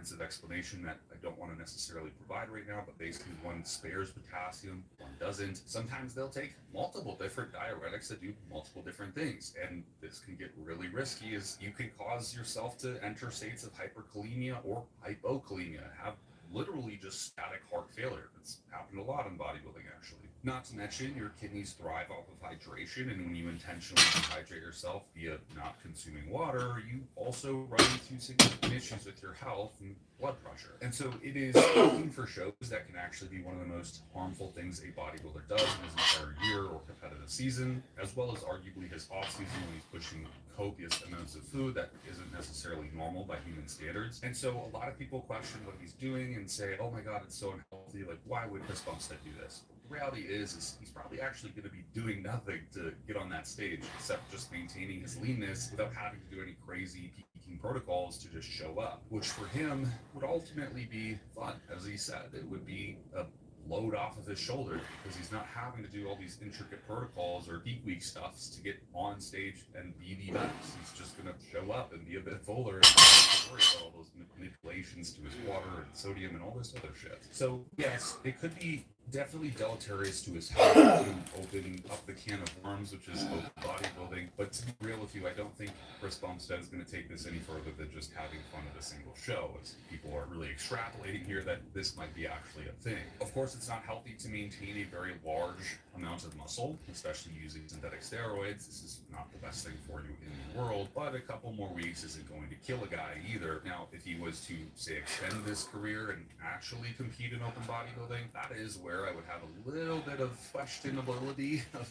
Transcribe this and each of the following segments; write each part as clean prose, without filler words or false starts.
extensive explanation that I don't want to necessarily provide right now, but basically one spares potassium, one doesn't. Sometimes they'll take multiple different diuretics that do multiple different things, and this can get really risky as you can cause yourself to enter states of hyperkalemia or hypokalemia, have literally just static heart failure. It's happened a lot in bodybuilding, actually. Not to mention, your kidneys thrive off of hydration, and when you intentionally dehydrate yourself via not consuming water, you also run into significant issues with your health and blood pressure. And so it is looking for shows that can actually be one of the most harmful things a bodybuilder does in his entire year or competitive season, as well as arguably his off season when he's pushing copious amounts of food that isn't necessarily normal by human standards. And so a lot of people question what he's doing and say, oh my God, it's so unhealthy. Like, why would Chris Bumstead do this? The reality is he's probably actually going to be doing nothing to get on that stage except just maintaining his leanness without having to do any crazy peaking protocols to just show up, which for him would ultimately be fun. As he said, it would be a load off of his shoulder because he's not having to do all these intricate protocols or peak week stuffs to get on stage and be the best. He's just going to show up and be a bit fuller and not have to worry about all those manipulations to his water and sodium and all this other shit. So yes, it could be definitely deleterious to his health to open up the can of worms, which is open bodybuilding. But to be real with you, I don't think Chris Bumstead is going to take this any further than just having fun at a single show, as people are really extrapolating here that this might be actually a thing. Of course, it's not healthy to maintain a very large amount of muscle, especially using synthetic steroids. This is not the best thing for you in the world, but a couple more weeks isn't going to kill a guy either. Now, if he was to, say, extend this career and actually compete in open bodybuilding, that is where I would have a little bit of questionability of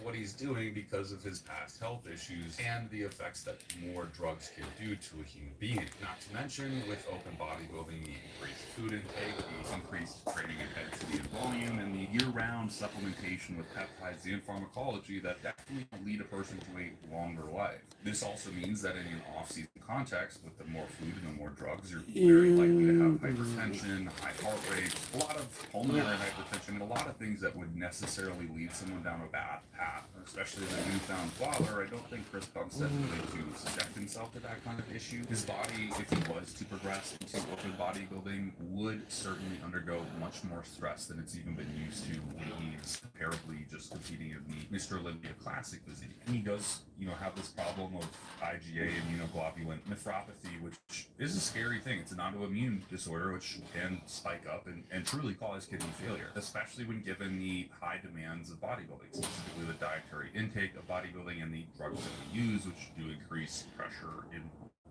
what he's doing because of his past health issues and the effects that more drugs can do to a human being. Not to mention, with open bodybuilding, the increased food intake, the increased training intensity and volume, and the year-round supplementation with peptides and pharmacology that definitely lead a person to a longer life. This also means that in an off-season context, with the more food and the more drugs, you're very likely to have hypertension, high heart rate, a lot of pulmonary hypertension, and a lot of things that would necessarily lead someone down a bad path. Especially as a newfound father, I don't think Chris Bumstead is going to subject himself to that kind of issue. His body, if he was to progress into open bodybuilding, would certainly undergo much more stress than it's even been used to when he's comparably just competing in the Mr. Olympia Classic physique. And he does, have this problem of IgA immunoglobulin nephropathy, which is a scary thing. It's an autoimmune disorder which can spike up and truly cause kidney failure, especially when given the high demands of bodybuilding, specifically the dietary intake of bodybuilding and the drugs that we use, which do increase pressure in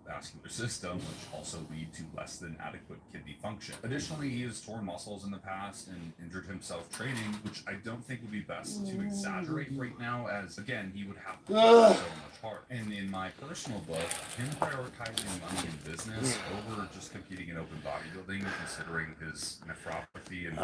vascular system, which also lead to less than adequate kidney function. Additionally, he has torn muscles in the past and injured himself training, which I don't think would be best to exaggerate right now, as again, he would have to work so much harder. And in my personal book, him prioritizing money and business over just competing in open bodybuilding, considering his nephropathy and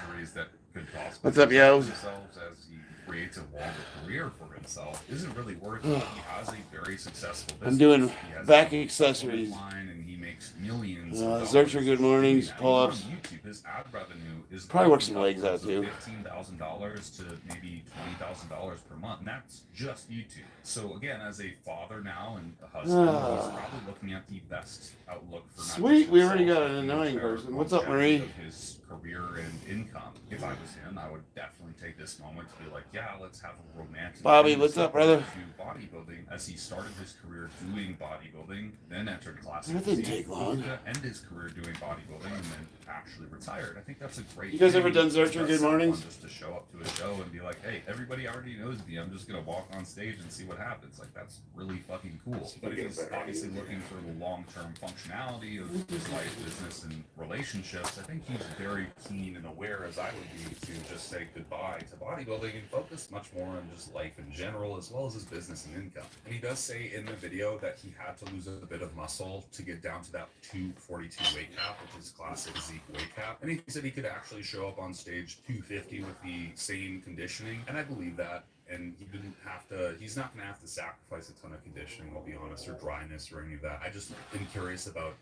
injuries that could possibly What's up, yo? themselves as he creates a longer career for himself, isn't really worth it. He has a very successful business. I'm doing He back accessories. line and he makes millions. Zercher, good mornings, pull-ups. YouTube, his ad revenue is probably work some legs out too. $15,000 to maybe $20,000 per month, and that's just YouTube. So again, as a father now and a husband, he's probably looking at the best outlook for. Sweet, we already got an annoying person. What's up, Marie? Of his career and income. If I was him, I would definitely take this moment to be like, yeah, let's have a romantic. Bobby, what's up, brother? To bodybuilding, as he started his career doing bodybuilding, then entered classic. That didn't take long. End his career doing bodybuilding and then actually retired. I think that's a great. You guys ever done Zercher? Good mornings. Just to show up to a show and be like, hey, everybody already knows me. I'm just gonna walk on stage and see what happens. Like, that's really fucking cool. But if he's obviously looking for the long-term functionality of his life, business, and relationships, I think he's very keen and aware, as I would be, to just say goodbye to bodybuilding and focus much more on just life in general, as well as his business and income. And he does say in the video that he had to lose a bit of muscle to get down to that 242 weight cap, which is classic Zeke weight cap. And he said he could actually show up on stage 250 with the same conditioning, and I believe that. And he didn't have to, he's not going to have to sacrifice a ton of conditioning, I'll be honest, or dryness or any of that. I just am curious about,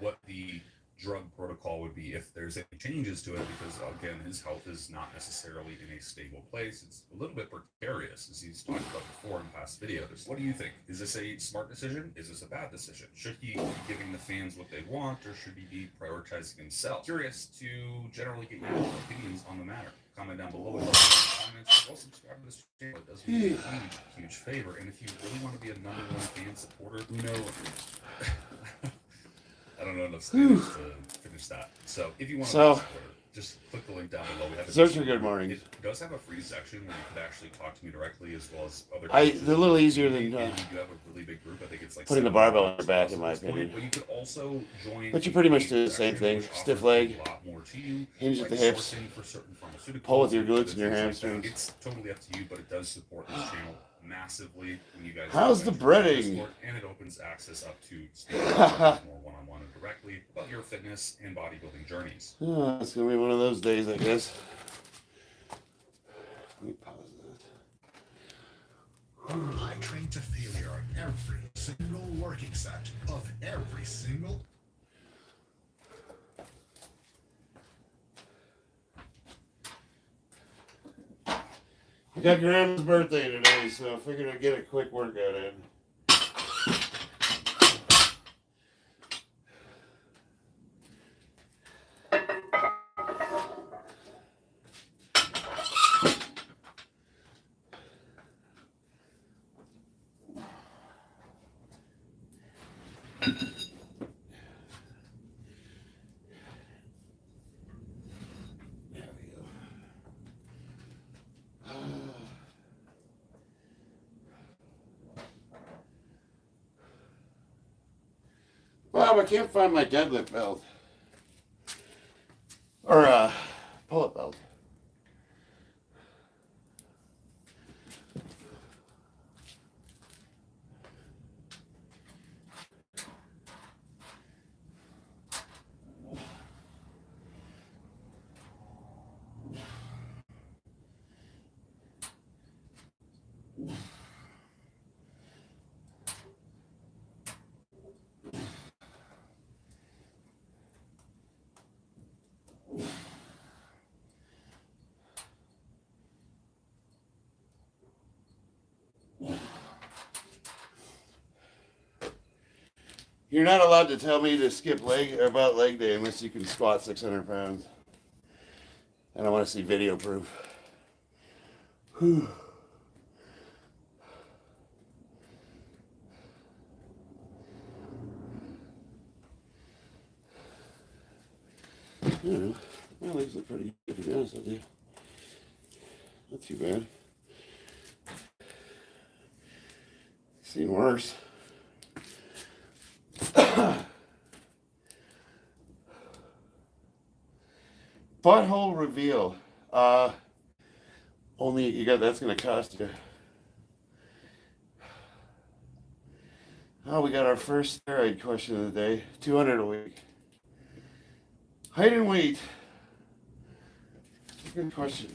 what the drug protocol would be if there's any changes to it, because again, his health is not necessarily in a stable place. It's a little bit precarious, as he's talked about before in past videos. What do you think? Is this a smart decision? Is this a bad decision? Should he be giving the fans what they want, or should he be prioritizing himself? Curious to generally get your opinions on the matter. Comment down below in the comments. Well, subscribe to this channel. It does me a huge favor. And if you really want to be a #1 fan supporter, I don't know enough Spanish to finish that. So if you want to be a supporter, just click the link down below. We have Zercher, good morning. It does have a free section where you could actually talk to me directly, as well as other. They're a little easier than you do have a really big group. I think it's like putting the barbell on your back, in my opinion. But you could also join. But you pretty much do the same thing. Stiff leg, a lot more to you, hinge at like the hips, for certain pharmaceuticals, pull with your glutes and your things like that. hamstrings. It's totally up to you, but it does support this channel massively when you guys. How's the breading? And it opens access up to more one-on-one and directly about your fitness and bodybuilding journeys. Oh, it's gonna be one of those days, I guess. Let me pause that. I train to failure on every single working set of every single. I got Grandma's birthday today, so I figured I'd get a quick workout in. Bob, I can't find my deadlift belt. Or pull-up belt. You're not allowed to tell me to skip about leg day unless you can squat 600 pounds. And I want to see video proof. Whew. I don't know. My legs look pretty good, to be honest with you. Not too bad. Seen worse. Butthole reveal. Only you got that's gonna cost you. Oh, we got our first steroid question of the day. 200 a week. Height and weight. Good question.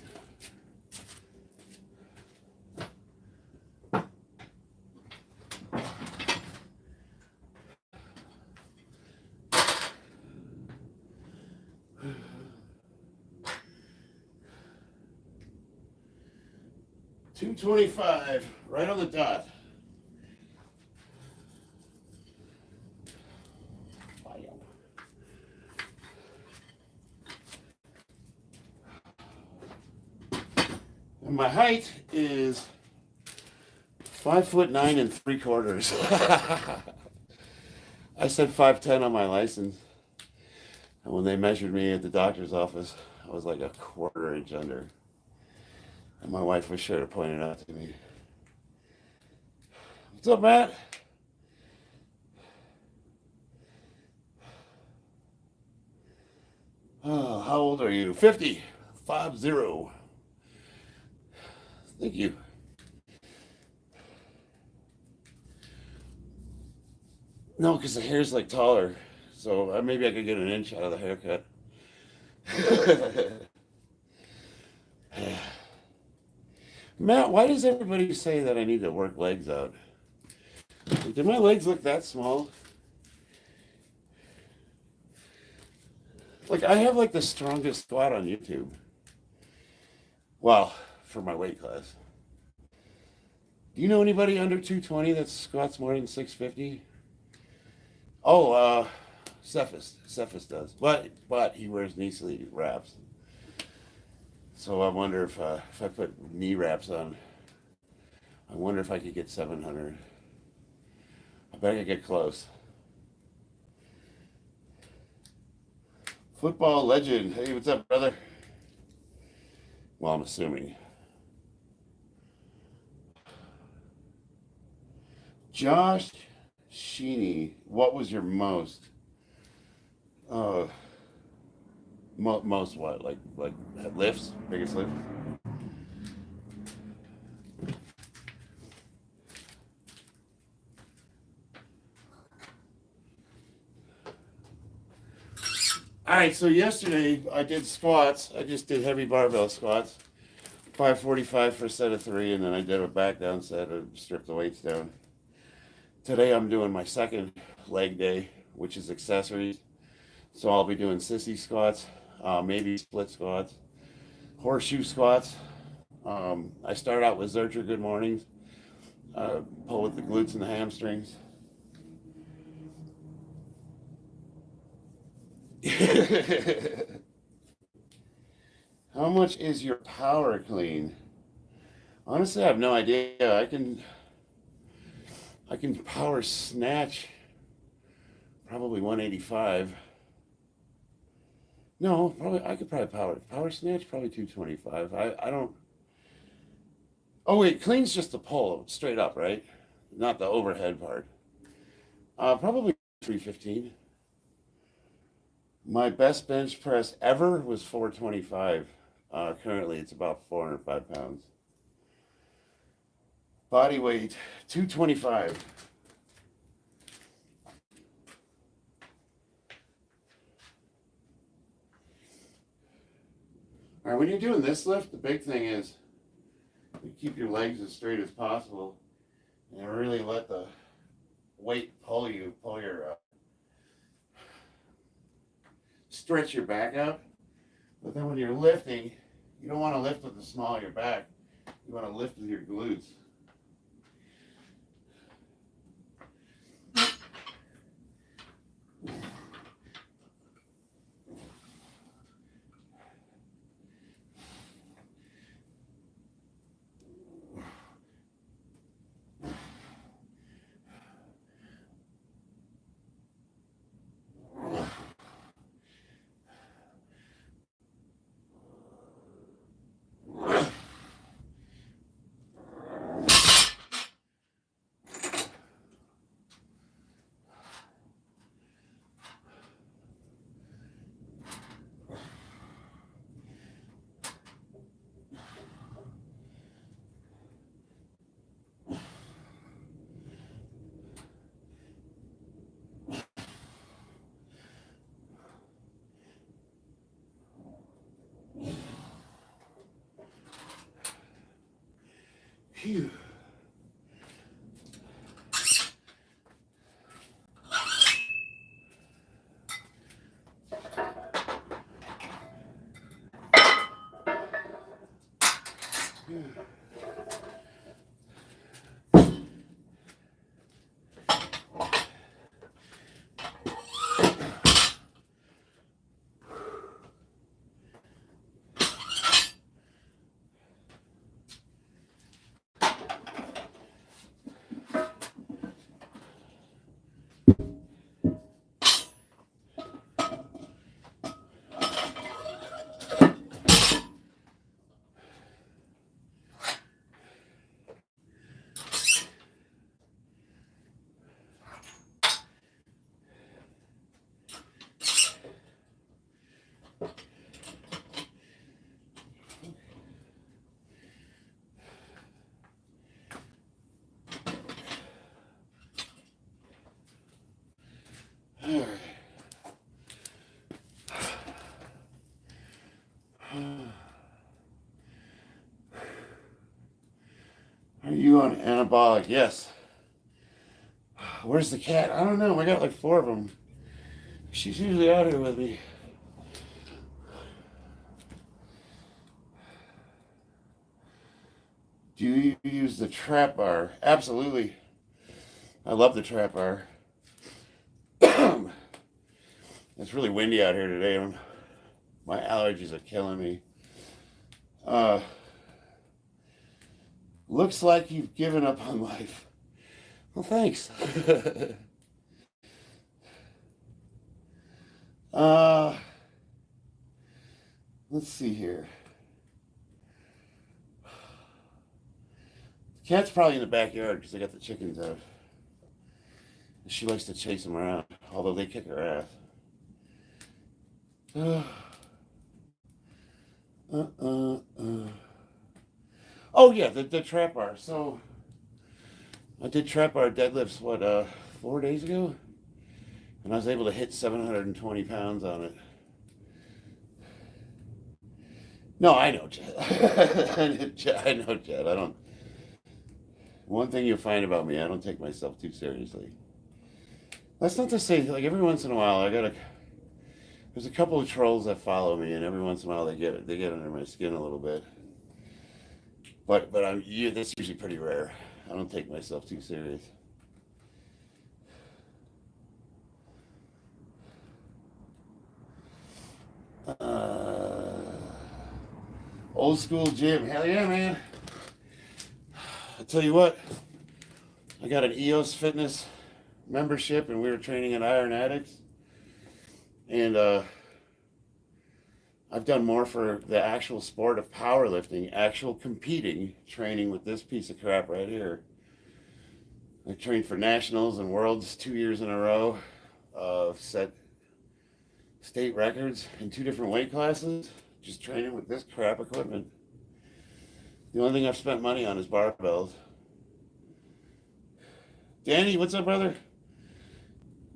$225, right on the dot. And my height is 5'9" 3/4. I said 5'10" on my license, and when they measured me at the doctor's office, I was like a 1/4 inch under. And my wife was sure to point it out to me. What's up, Matt? Oh, how old are you? 50. 50. Thank you. No, because the hair's like taller. So maybe I could get an inch out of the haircut. Matt, why does everybody say that I need to work legs out? Did my legs look that small? Like, I have like the strongest squat on YouTube. Well, for my weight class. Do you know anybody under 220 that squats more than 650? Oh, Cephas does, but he wears knee sleeve wraps. So I wonder if I put knee wraps on, I wonder if I could get 700. I bet I could get close. Football legend. Hey, what's up, brother? Well, I'm assuming. Josh Sheeny, what was your most? Most what? Like lifts? Biggest lift? All right, so yesterday I did squats. I just did heavy barbell squats, 545 for a set of 3, and then I did a back down set and stripped the weights down. Today I'm doing my second leg day, which is accessories. So I'll be doing sissy squats, maybe split squats, horseshoe squats. I start out with Zercher good mornings, pull with the glutes and the hamstrings. How much is your power clean? Honestly, I have no idea. I can power snatch probably 185. No, probably I could probably power snatch probably 225. I don't. Oh wait, clean's just the pull straight up, right? Not the overhead part. Probably 315. My best bench press ever was 425. Currently, it's about 405 pounds. Body weight 225. All right, when you're doing this lift, the big thing is you keep your legs as straight as possible and really let the weight pull your stretch your back out. But then when you're lifting, you don't want to lift with the small of your back. You want to lift with your glutes. Phew. Are you on anabolic? Yes. Where's the cat? I don't know. I got like 4 of them. She's usually out here with me. Do you use the trap bar? Absolutely. I love the trap bar. It's really windy out here today. My allergies are killing me. Looks like you've given up on life. Well, thanks. Let's see here. The cat's probably in the backyard because I got the chickens out. She likes to chase them around, although they kick her ass. Oh yeah, the trap bar. So I did trap bar deadlifts 4 days ago, and I was able to hit 720 pounds on it. No, I know, Chad. I know, Chad. I don't. One thing you'll find about me, I don't take myself too seriously. That's not to say, like every once in a while, there's a couple of trolls that follow me, and every once in a while they get under my skin a little bit. But that's usually pretty rare. I don't take myself too serious. Old school gym, hell yeah, man. I tell you what, I got an EOS Fitness membership, and we were training at Iron Addicts, and I've done more for the actual sport of powerlifting, actual competing, training with this piece of crap right here. I trained for nationals and worlds 2 years in a row, set state records in 2 different weight classes, just training with this crap equipment. The only thing I've spent money on is barbells. Danny, what's up, brother?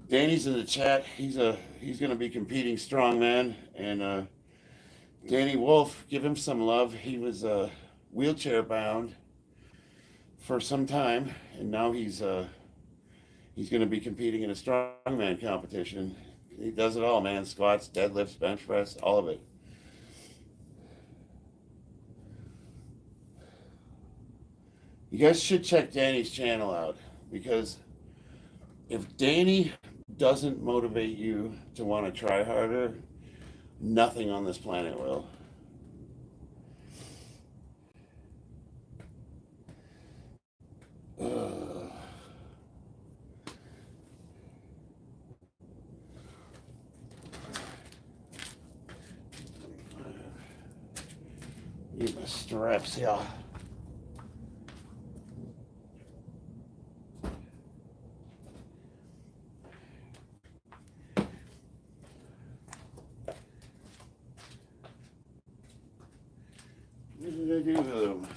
Danny's in the chat. He's gonna be competing strongman, and Danny Wolf, give him some love. He was wheelchair bound for some time, and now he's gonna be competing in a strongman competition. He does it all, man. Squats, deadlifts, bench press, all of it. You guys should check Danny's channel out, because if Danny doesn't motivate you to want to try harder, nothing on this planet will. Need my straps here. What did I do with them?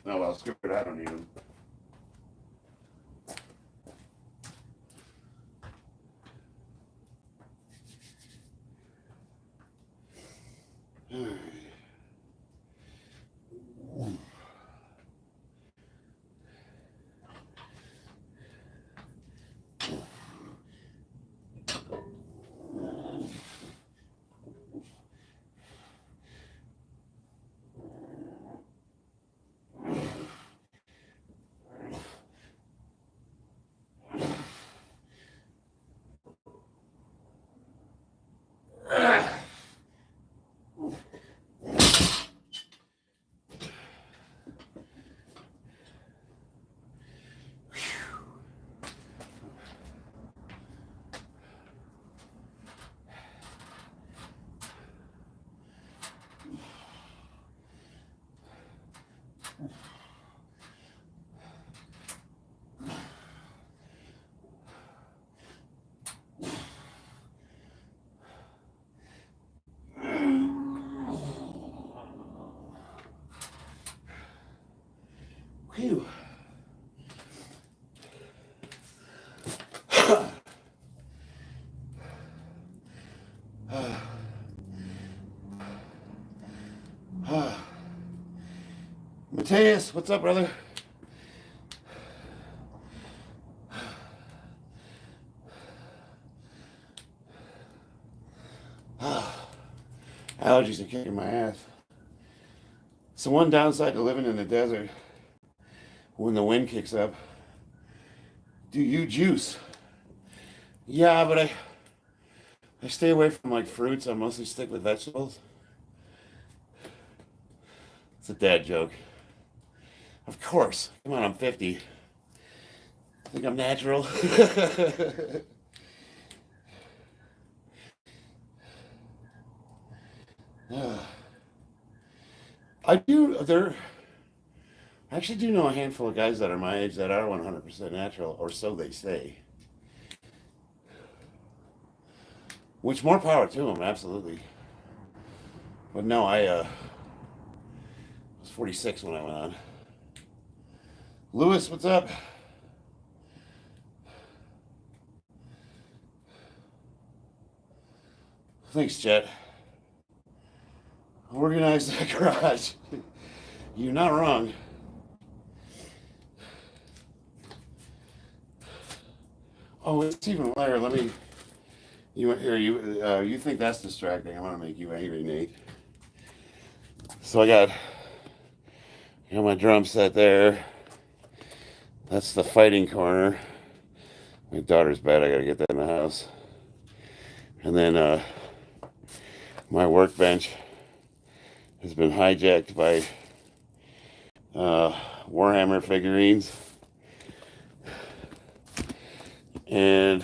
Oh well, screw it, I don't need them. Phew. Mateus, what's up, brother? allergies are kicking my ass. So one downside to living in the desert, when the wind kicks up, do you juice? Yeah, but I stay away from like fruits. I mostly stick with vegetables. It's a dad joke. Of course. Come on, I'm 50. I think I'm natural. I actually do know a handful of guys that are my age that are 100% natural, or so they say. Which, more power to them, absolutely. But no, I was 46 when I went on. Lewis, what's up? Thanks, Jet. Organize that garage. You're not wrong. Oh, it's even later. Let me. You think that's distracting? I want to make you angry, Nate. So I got my drum set there. That's the fighting corner. My daughter's bed. I gotta get that in the house. And then my workbench has been hijacked by Warhammer figurines. And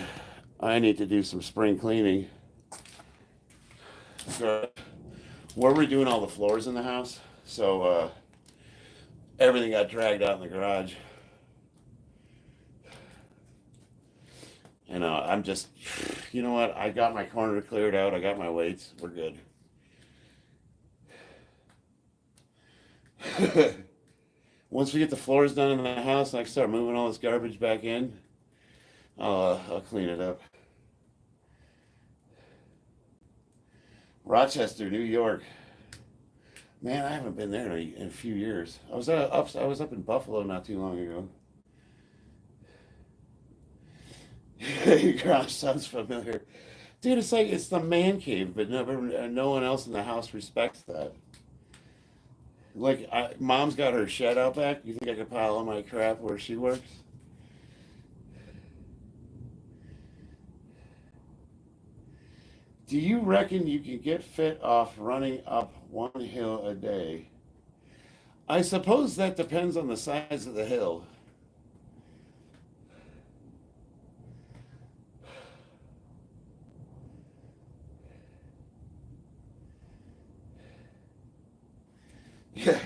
I need to do some spring cleaning. So we're redoing all the floors in the house. So everything got dragged out in the garage. And I'm just, you know what? I got my corner cleared out. I got my weights. We're good. Once we get the floors done in the house and I start moving all this garbage back in, I'll clean it up. Rochester, New York. Man, I haven't been there in a few years. I was up in Buffalo not too long ago. Your garage sounds familiar. Dude, it's like it's the man cave, but no one else in the house respects that. Like, Mom's got her shed out back. You think I could pile all my crap where she works? Do you reckon you can get fit off running up one hill a day? I suppose that depends on the size of the hill. Yeah.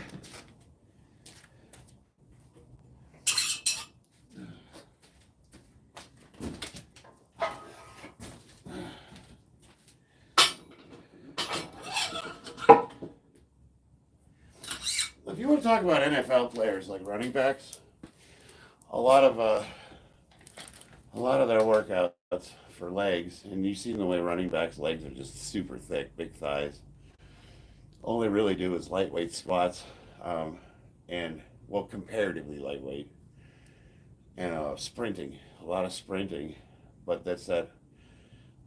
If you want to talk about NFL players like running backs, a lot of their workouts for legs, and you've seen the way running backs' legs are just super thick, big thighs. All they really do is lightweight squats, and comparatively lightweight, and sprinting, a lot of sprinting, but that's that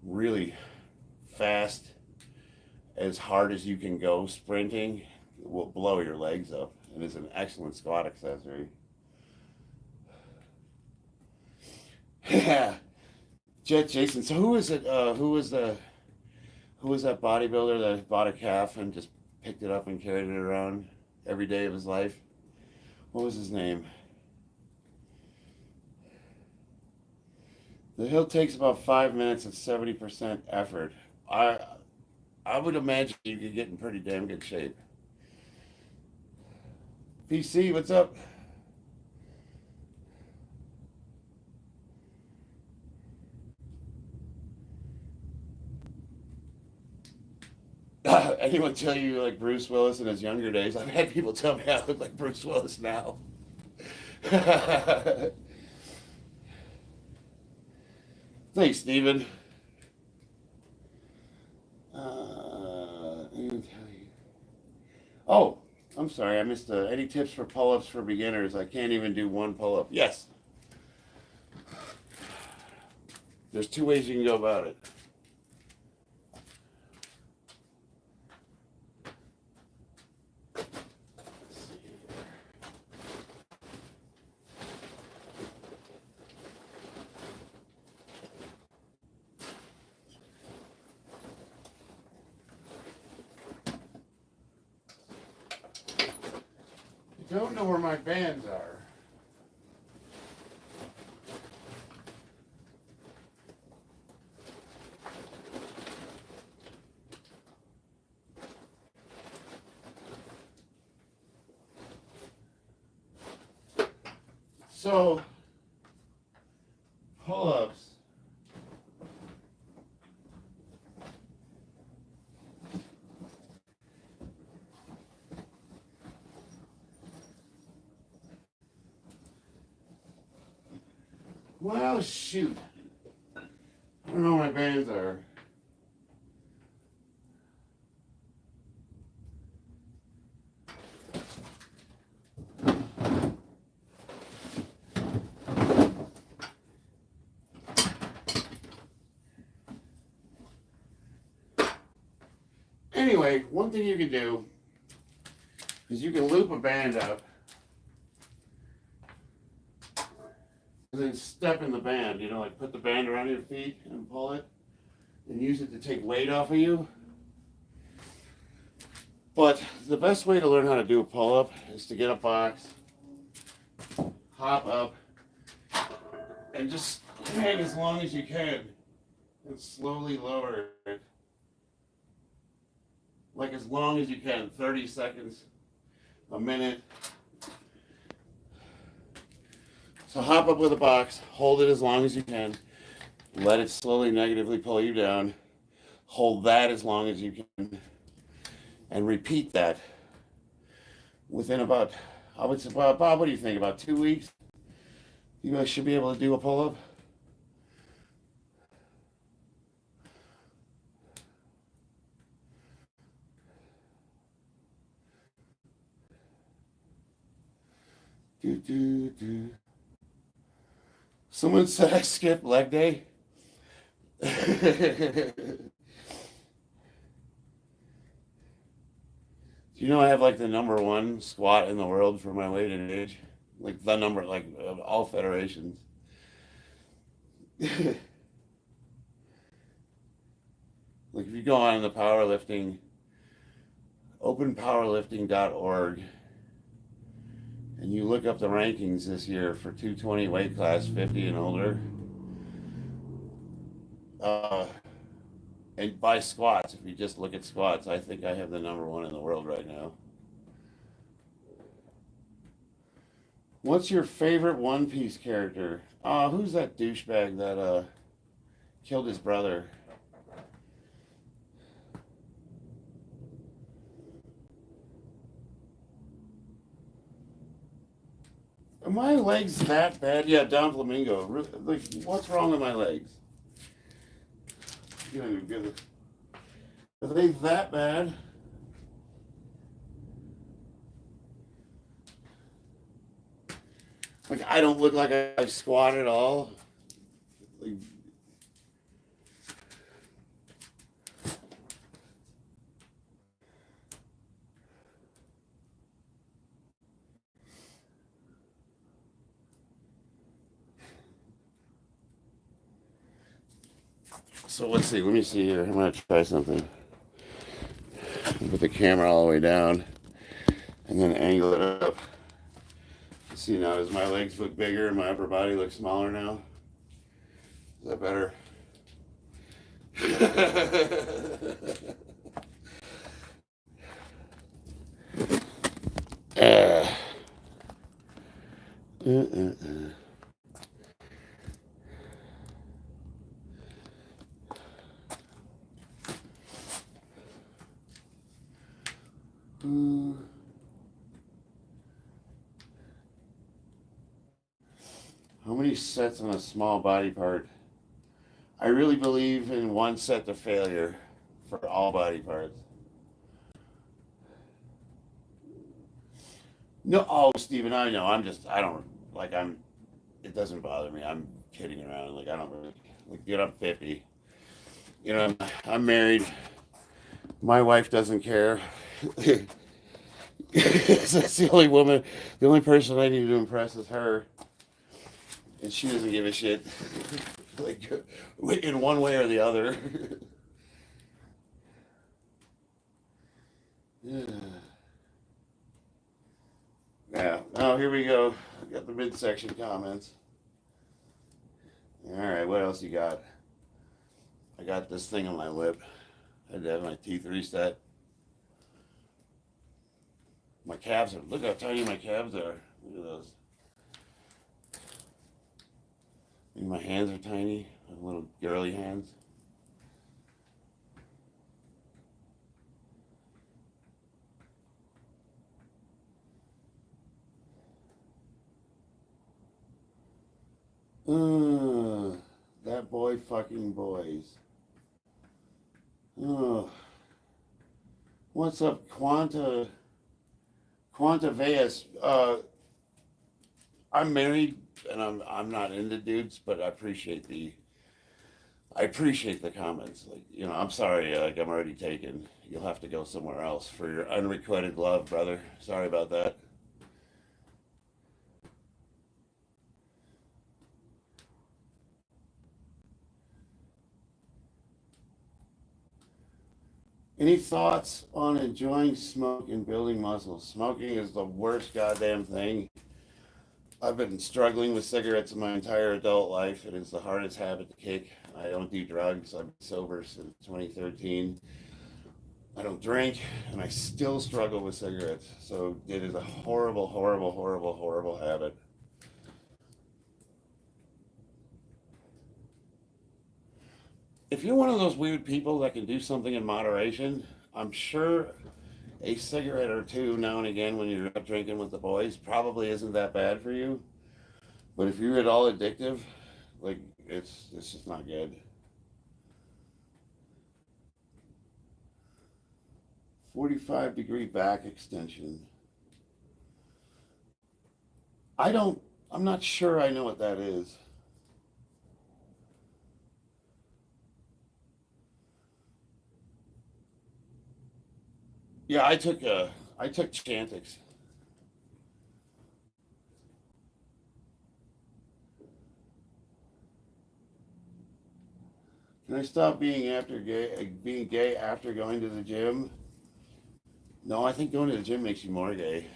really fast, as hard as you can go sprinting will blow your legs up, and is an excellent squat accessory. Yeah, Jason. So who is it? Who was that bodybuilder that bought a calf and just picked it up and carried it around every day of his life? What was his name? The hill takes about 5 minutes and 70% effort. I would imagine you could get in pretty damn good shape. PC, what's up? Anyone tell you like Bruce Willis in his younger days? I've had people tell me I look like Bruce Willis now. Thanks, Steven. Oh, I'm sorry, I missed any tips for pull-ups for beginners? I can't even do one pull-up. Yes. There's two ways you can go about it. don't know where my bands are. So, pull-ups. Well, shoot. I don't know where my bands are. Anyway, one thing you can do is you can loop a band up and then step in the band, you know, like put the band around your feet and pull it and use it to take weight off of you. But the best way to learn how to do a pull-up is to get a box, hop up, and just hang as long as you can and slowly lower it. Like as long as you can, 30 seconds, a minute. So hop up with a box, hold it as long as you can, let it slowly negatively pull you down, hold that as long as you can, and repeat that within about, I would say, Bob, what do you think, about 2 weeks? You guys should be able to do a pull-up. Someone said I skipped leg day. Do you know I have like the #1 squat in the world for my weight and age? Like the number, like of all federations. Like if you go on the powerlifting, openpowerlifting.org, and you look up the rankings this year for 220 weight class 50 and older, and by squats, if you just look at squats, I think I have the #1 in the world right now. What's your favorite One Piece character? Who's that douchebag that killed his brother? Are my legs that bad? Yeah, Don Flamingo. Like, what's wrong with my legs? Are they that bad? Like, I don't look like I squat at all. Like, so let's see. Let me see here. I'm gonna try something. Put the camera all the way down, and then angle it up. See now, does my legs look bigger and my upper body look smaller now? Is that better? How many sets on a small body part? I really believe in one set to failure for all body parts. No, oh, Steven, I know. It doesn't bother me. I'm kidding around. Like, I don't really, like, get up 50. You know, I'm married. My wife doesn't care. That's the only person I need to impress is her. And she doesn't give a shit, like, in one way or the other. Yeah. here we go. I got the midsection comments. All right, what else you got? I got this thing on my lip. I had to have my teeth reset. My calves are, look how tiny my calves are. Look at those. And my hands are tiny, little girly hands. That boy fucking boys. What's up, Quanta Veas? I'm married and I'm not into dudes, but I appreciate the comments. Like, you know, I'm sorry, like I'm already taken. You'll have to go somewhere else for your unrequited love, brother. Sorry about that. Any thoughts on enjoying smoke and building muscles? Smoking is the worst goddamn thing. I've been struggling with cigarettes my entire adult life. It is the hardest habit to kick. I don't do drugs. I've been sober since 2013. I don't drink, and I still struggle with cigarettes. So it is a horrible, horrible, horrible, horrible habit. If you're one of those weird people that can do something in moderation, I'm sure a cigarette or two now and again when you're out drinking with the boys probably isn't that bad for you. But if you're at all addictive, like it's just not good. 45-degree back extension. I'm not sure I know what that is. Yeah, I took Chantix. Can I stop being gay after going to the gym? No, I think going to the gym makes you more gay.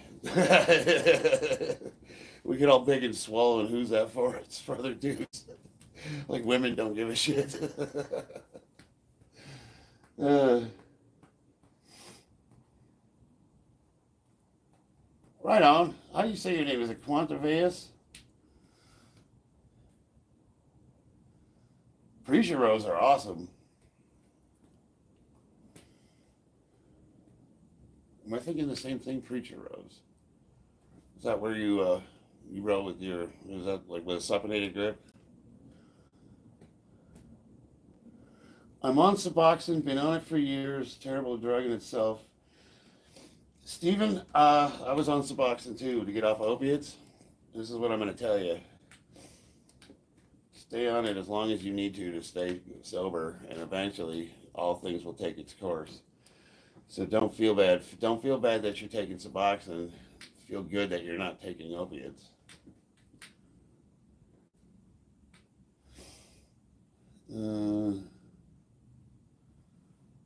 We get all big and swole, and who's that for? It's for other dudes. Like women don't give a shit. Right on. How do you say your name? Is it Quantaveus? Preacher rows are awesome. Am I thinking the same thing? Preacher rows. Is that where you row with your? Is that like with a supinated grip? I'm on Suboxone. Been on it for years. Terrible drug in itself. Stephen, I was on Suboxone too to get off opiates. This is what I'm going to tell you. Stay on it as long as you need to stay sober, and eventually all things will take its course. So don't feel bad. Don't feel bad that you're taking Suboxone. Feel good that you're not taking opiates.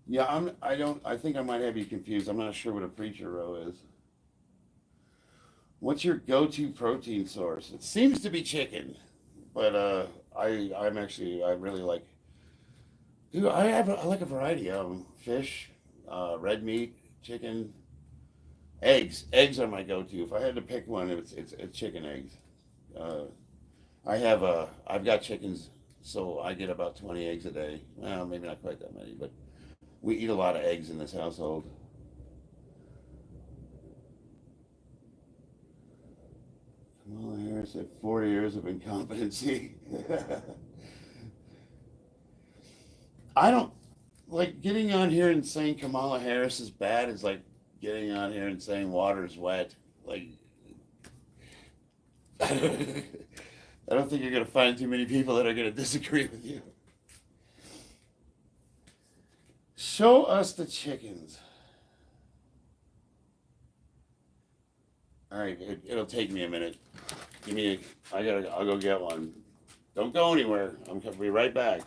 Yeah, I think I might have you confused. I'm not sure what a preacher row is. What's your go-to protein source? It seems to be chicken, but I really like. Dude, I like a variety of them. Fish, red meat, chicken, eggs. Eggs are my go-to. If I had to pick one, it's chicken eggs. I've got chickens, so I get about 20 eggs a day. Well, maybe not quite that many, but we eat a lot of eggs in this household. Kamala Harris had 40 years of incompetency. I don't like getting on here and saying Kamala Harris is bad is like getting on here and saying water's wet. Like, I don't think you're going to find too many people that are going to disagree with you. Show us the chickens. All right, it'll take me a minute. I'll go get one. Don't go anywhere. I'm going to be right back.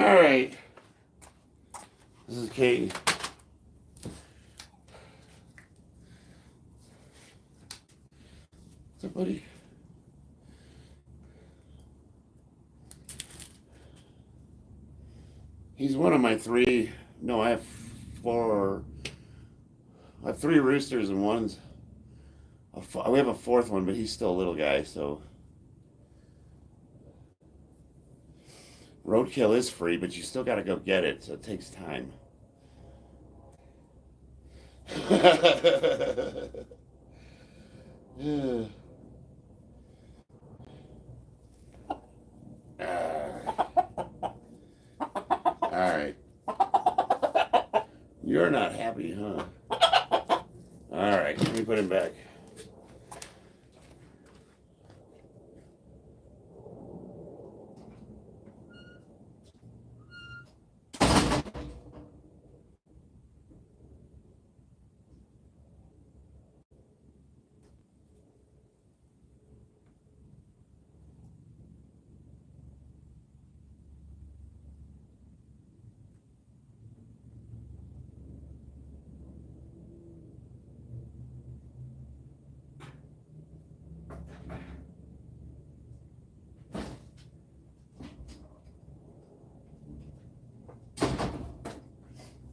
All right. This is Katie. What's up, buddy? He's one of my three. No, I have four. I have three roosters and one's. We have a fourth one, but he's still a little guy, so. Roadkill is free, but you still got to go get it, so it takes time. All right. You're not happy, huh? All right, let me put him back.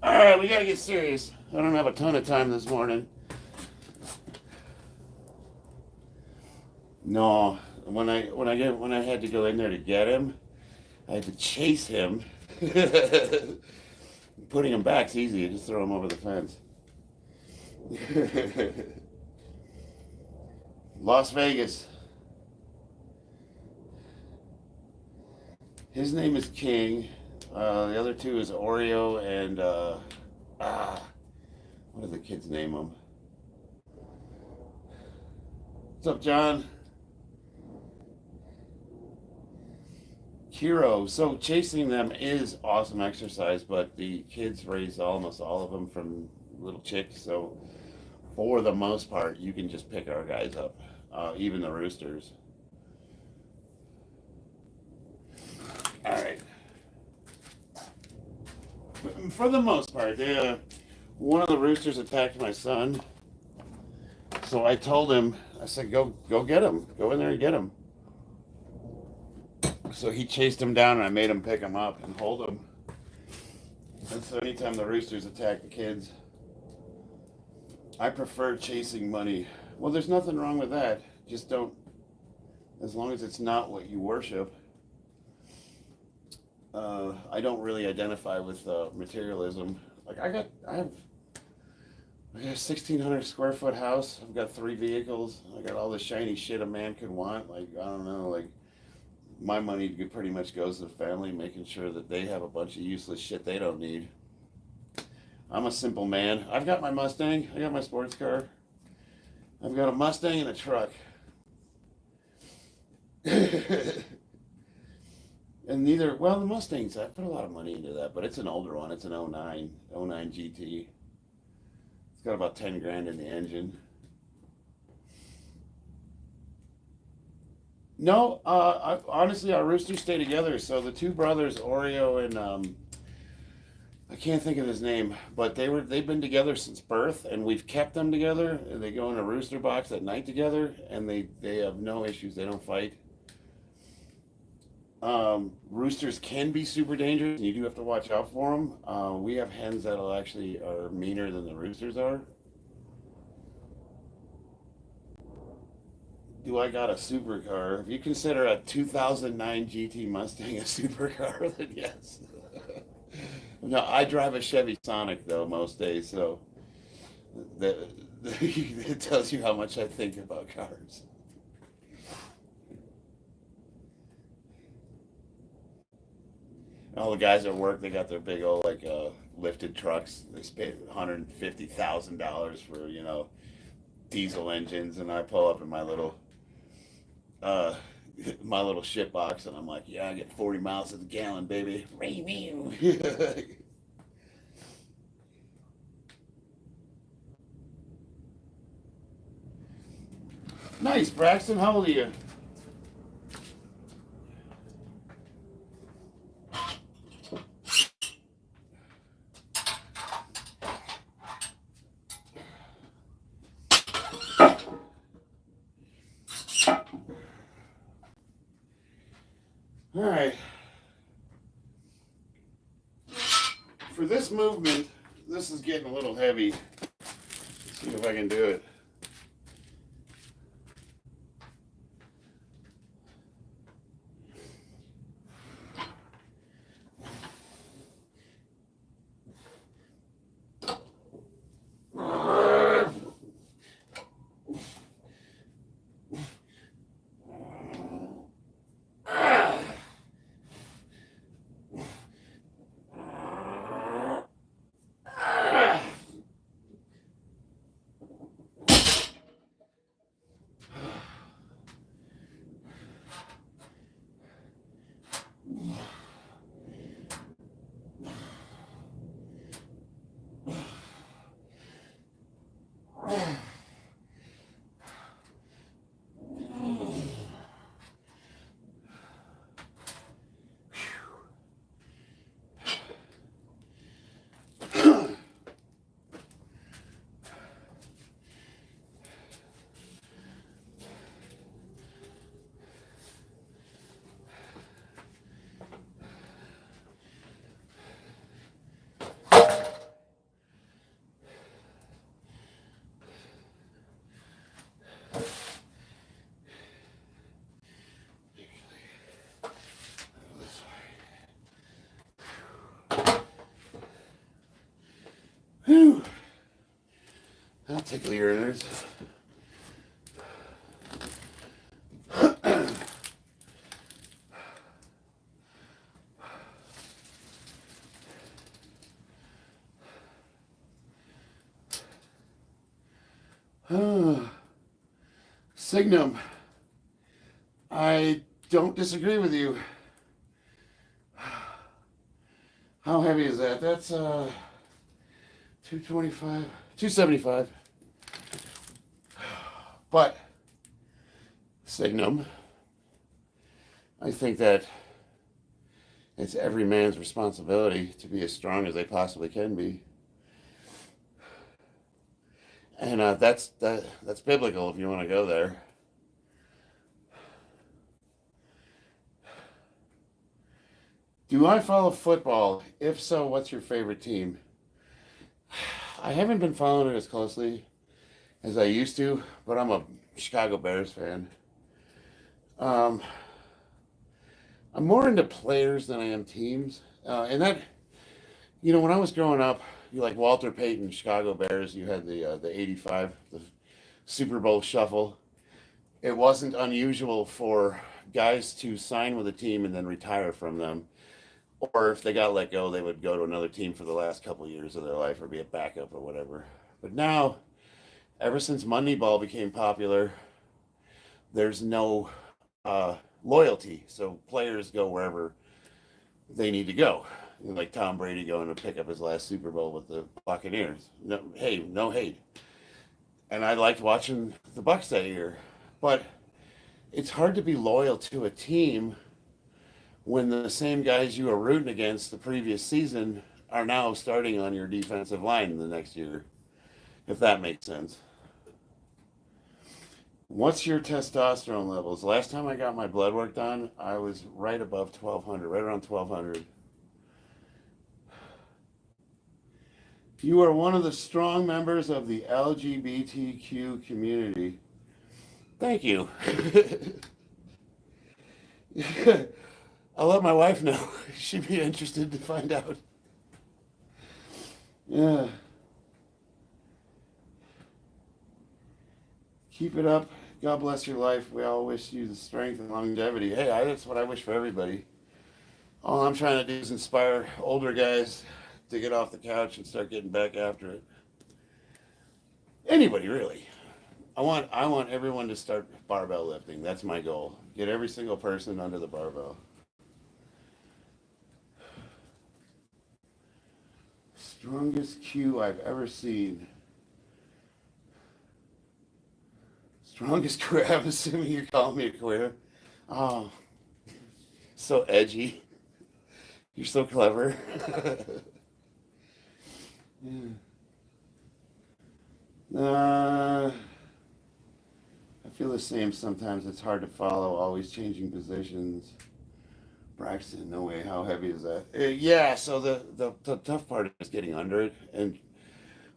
All right, we gotta get serious. I don't have a ton of time this morning. No, when I had to go in there to get him, I had to chase him. Putting him back's easy. You just throw him over the fence. Las Vegas. His name is King. The other two is Oreo and what did the kids name him? What's up, John? Hero. So chasing them is awesome exercise, but the kids raise almost all of them from little chicks. So for the most part, you can just pick our guys up, even the roosters. All right. For the most part, one of the roosters attacked my son. So I told him, I said, go get him. Go in there and get him. So he chased him down, and I made him pick him up and hold him. And so anytime the roosters attack the kids, I prefer chasing money. Well, there's nothing wrong with that. Just don't, as long as it's not what you worship. I don't really identify with materialism. Like I have a 1,600 square foot house. I've got 3 vehicles. I got all the shiny shit a man could want. Like, I don't know, like my money pretty much goes to the family, making sure that they have a bunch of useless shit they don't need. I'm a simple man. I've got my Mustang. I got my sports car. I've got a Mustang and a truck. And the Mustangs, I put a lot of money into that, but it's an older one. It's an 09 GT. It's got about 10 grand in the engine. No, honestly, our roosters stay together. So the two brothers, Oreo and I can't think of his name, but they've been together since birth, and we've kept them together. And they go in a rooster box at night together, and they have no issues. They don't fight. Roosters can be super dangerous, and you do have to watch out for them. We have hens that are meaner than the roosters are. Do I got a supercar? If you consider a 2009 GT Mustang a supercar, then yes. No, I drive a Chevy Sonic though most days, so it tells you how much I think about cars. All the guys at work, they got their big old lifted trucks. They spend $150,000 for diesel engines, and I pull up in my little shit box, and I'm like, yeah, I get 40 miles to the gallon, baby. Nice, Braxton. How old are you? All right. For this movement, this is getting a little heavy. Let's see if I can do it. Whew. That'll tickle your ears. Signum, I don't disagree with you. How heavy is that? That's 225, 275. But Signum, I think that it's every man's responsibility to be as strong as they possibly can be. And that's biblical if you want to go there. Do I follow football? If so, what's your favorite team? I haven't been following it as closely as I used to, but I'm a Chicago Bears fan. I'm more into players than I am teams. And that, when I was growing up, you like Walter Payton, Chicago Bears, you had the 85, the Super Bowl shuffle. It wasn't unusual for guys to sign with a team and then retire from them. Or if they got let go, they would go to another team for the last couple of years of their life or be a backup or whatever. But now, ever since Moneyball became popular, there's no loyalty. So players go wherever they need to go. Like Tom Brady going to pick up his last Super Bowl with the Buccaneers. No hate. And I liked watching the Bucs that year. But it's hard to be loyal to a team when the same guys you were rooting against the previous season are now starting on your defensive line in the next year, if that makes sense. What's your testosterone levels? Last time I got my blood work done, I was right above 1,200, right around 1,200. You are one of the strong members of the LGBTQ community. Thank you. I'll let my wife know. She'd be interested to find out. Yeah. Keep it up. God bless your life. We all wish you the strength and longevity. Hey, that's what I wish for everybody. All I'm trying to do is inspire older guys to get off the couch and start getting back after it. Anybody, really. I want everyone to start barbell lifting. That's my goal. Get every single person under the barbell. Strongest Q I've ever seen. Strongest queer. I'm assuming you're calling me a queer. Oh, so edgy. You're so clever. Yeah. I feel the same sometimes. It's hard to follow, always changing positions. Braxton, no way. How heavy is that? Yeah, so the tough part is getting under it, and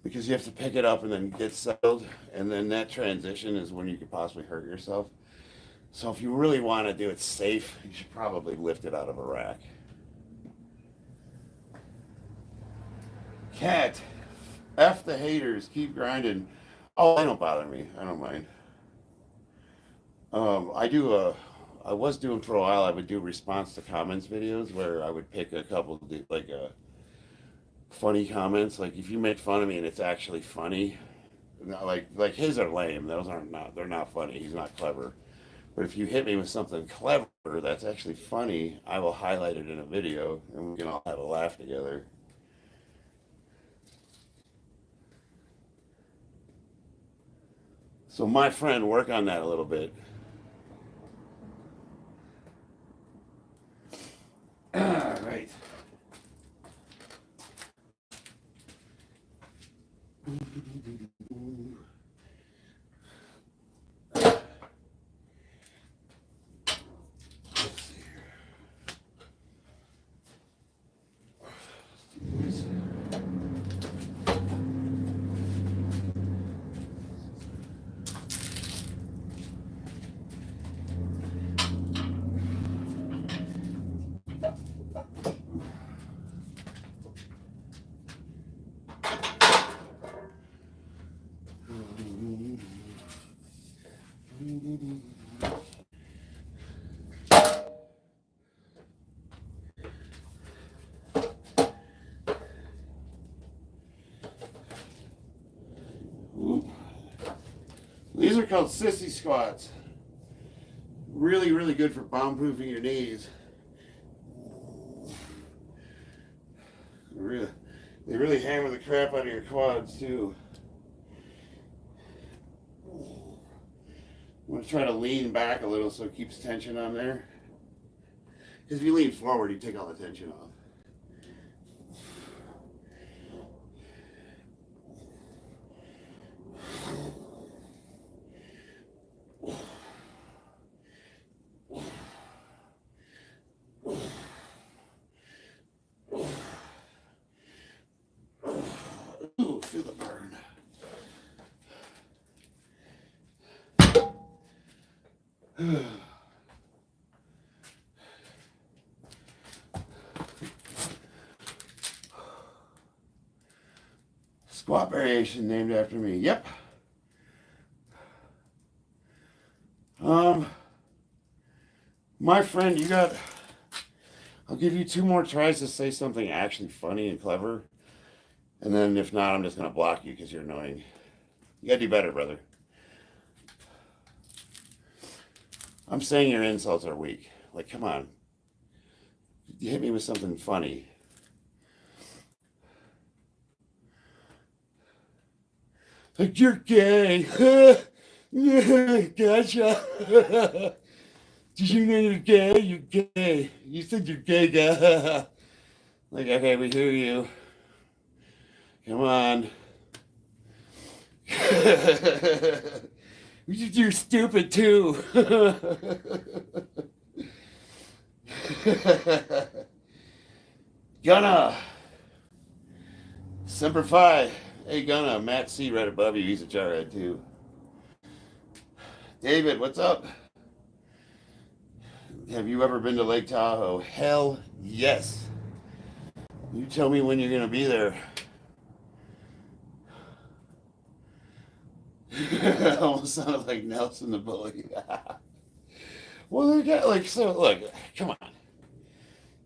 because you have to pick it up and then get settled, and then that transition is when you could possibly hurt yourself. So if you really want to do it safe, you should probably lift it out of a rack. Cat, F the haters, keep grinding. Oh, they don't bother me. I don't mind. I was doing for a while, I would do response to comments videos where I would pick a couple, funny comments. Like if you make fun of me and it's actually funny, not like his are lame. They're not funny. He's not clever. But if you hit me with something clever that's actually funny, I will highlight it in a video and we can all have a laugh together. So my friend, work on that a little bit. All right. These are called sissy squats. Really, really good for bomb-proofing your knees. They really hammer the crap out of your quads too. I'm going to try to lean back a little so it keeps tension on there. Because if you lean forward, you take all the tension off. Ooh, feel the burn. Squat variation named after me. Yep. My friend, I'll give you 2 more tries to say something actually funny and clever. And then if not, I'm just going to block you because you're annoying. You got to do better, brother. I'm saying your insults are weak. Like, come on. You hit me with something funny. Like, you're gay. Gotcha. Did you know you're gay? You're gay. You said you're gay, guy. Like, okay, we hear you. Come on. You're stupid too. Gunna. Semper Fi. Hey, Gunna. Matt C. right above you. He's a jarhead too. David, what's up? Have you ever been to Lake Tahoe? Hell yes. You tell me when you're going to be there. Almost sounded like Nelson the Bully. Well, they got like, so look, come on.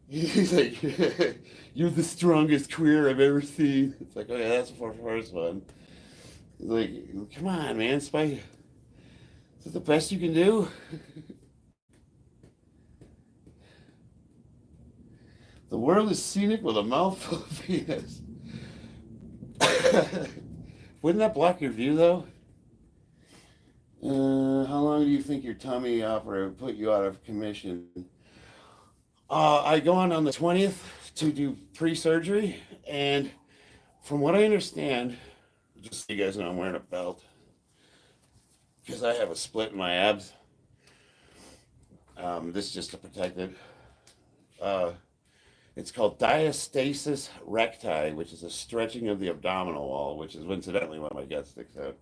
He's like, you're the strongest queer I've ever seen. It's like, okay, that's the first one. He's like, come on, man, Spike. Is that the best you can do? The world is scenic with a mouthful of penis. Wouldn't that block your view, though? How long do you think your tummy opera would put you out of commission? I go on the 20th to do pre-surgery, and from what I understand, just so you guys know, I'm wearing a belt. because I have a split in my abs. This is just to protect it. It's called diastasis recti, which is a stretching of the abdominal wall, which is incidentally why my gut sticks out.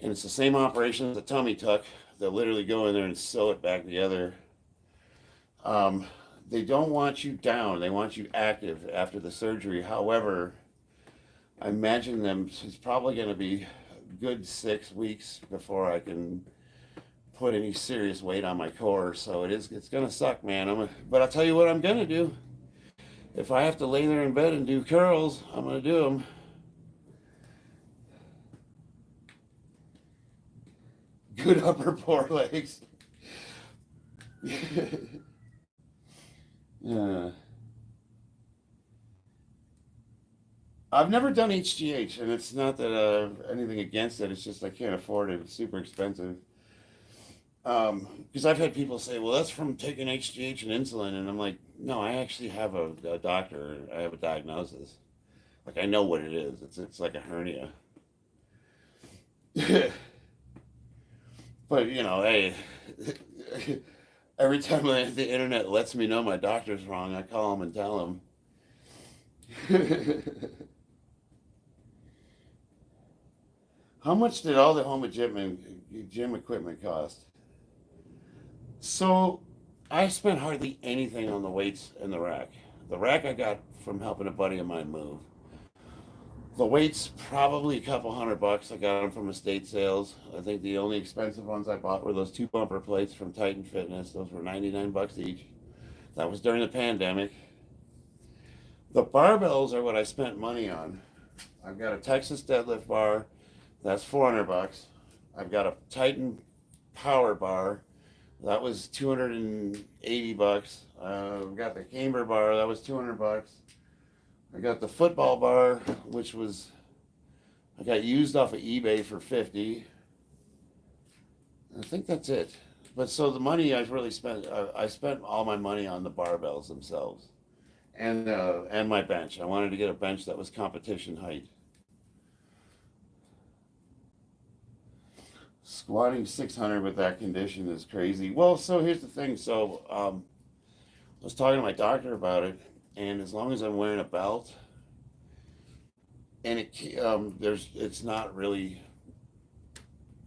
And it's the same operation as a tummy tuck. They'll literally go in there and sew it back together. They don't want you down. They want you active after the surgery. However, I imagine it's probably going to be a good 6 weeks before I can put any serious weight on my core. So it's going to suck, man. But I'll tell you what I'm going to do. If I have to lay there in bed and do curls, I'm going to do them. Good upper forelegs. Yeah. I've never done HGH, and it's not that anything against it. It's just I can't afford it. It's super expensive. Because I've had people say, "Well, that's from taking HGH and insulin," and I'm like, "No, I actually have a doctor. I have a diagnosis. Like I know what it is. It's like a hernia." But hey, every time the internet lets me know my doctor's wrong, I call them and tell them. How much did all the home gym equipment cost? So I spent hardly anything on the weights and the rack. The rack I got from helping a buddy of mine move. The weights, probably a couple $100. I got them from estate sales. I think the only expensive ones I bought were those 2 bumper plates from Titan Fitness. Those were $99 each. That was during the pandemic. The barbells are what I spent money on. I've got a Texas deadlift bar. That's $400. I've got a Titan power bar. That was $280. I've got the camber bar. That was $200. I got the football bar, which I got used off of eBay for $50. I think that's it. But so the money I've really spent, I spent all my money on the barbells themselves, and my bench. I wanted to get a bench that was competition height. Squatting 600 with that condition is crazy. Well, so here's the thing. So I was talking to my doctor about it. And as long as I'm wearing a belt, and it's not really,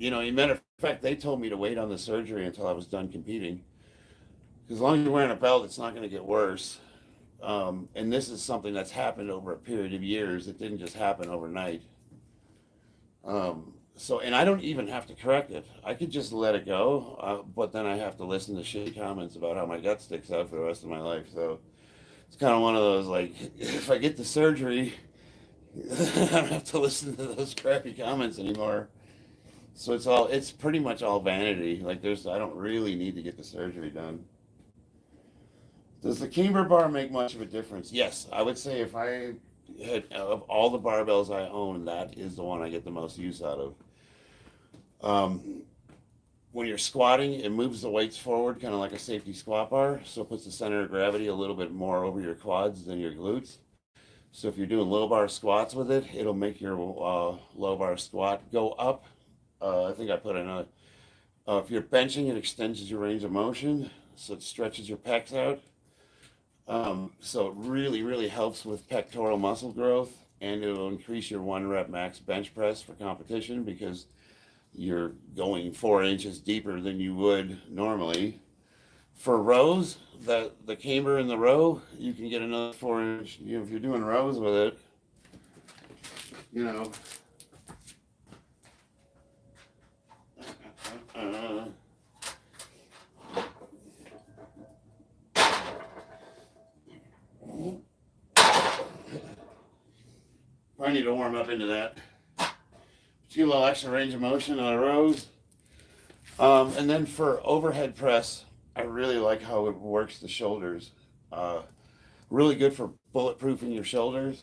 as a matter of fact, they told me to wait on the surgery until I was done competing. Because as long as you're wearing a belt, it's not going to get worse. And this is something that's happened over a period of years. It didn't just happen overnight. And I don't even have to correct it. I could just let it go, but then I have to listen to shitty comments about how my gut sticks out for the rest of my life. So it's kind of one of those, like, if I get the surgery, I don't have to listen to those crappy comments anymore. So it's pretty much all vanity. Like I don't really need to get the surgery done. Does the camber bar make much of a difference? Yes, I would say if I had, of all the barbells I own, that is the one I get the most use out of. When you're squatting, it moves the weights forward, kind of like a safety squat bar. So it puts the center of gravity a little bit more over your quads than your glutes. So if you're doing low bar squats with it, it'll make your low bar squat go up. I think I put another. If you're benching, it extends your range of motion, so it stretches your pecs out. So it really, really helps with pectoral muscle growth, and it'll increase your 1 rep max bench press for competition because you're going 4 inches deeper than you would normally. For rows, the camber in the row, you can get another 4 inch. If you're doing rows with it, I need to warm up into that. Get a little extra range of motion on the rows. And then for overhead press, I really like how it works the shoulders. Really good for bulletproofing your shoulders.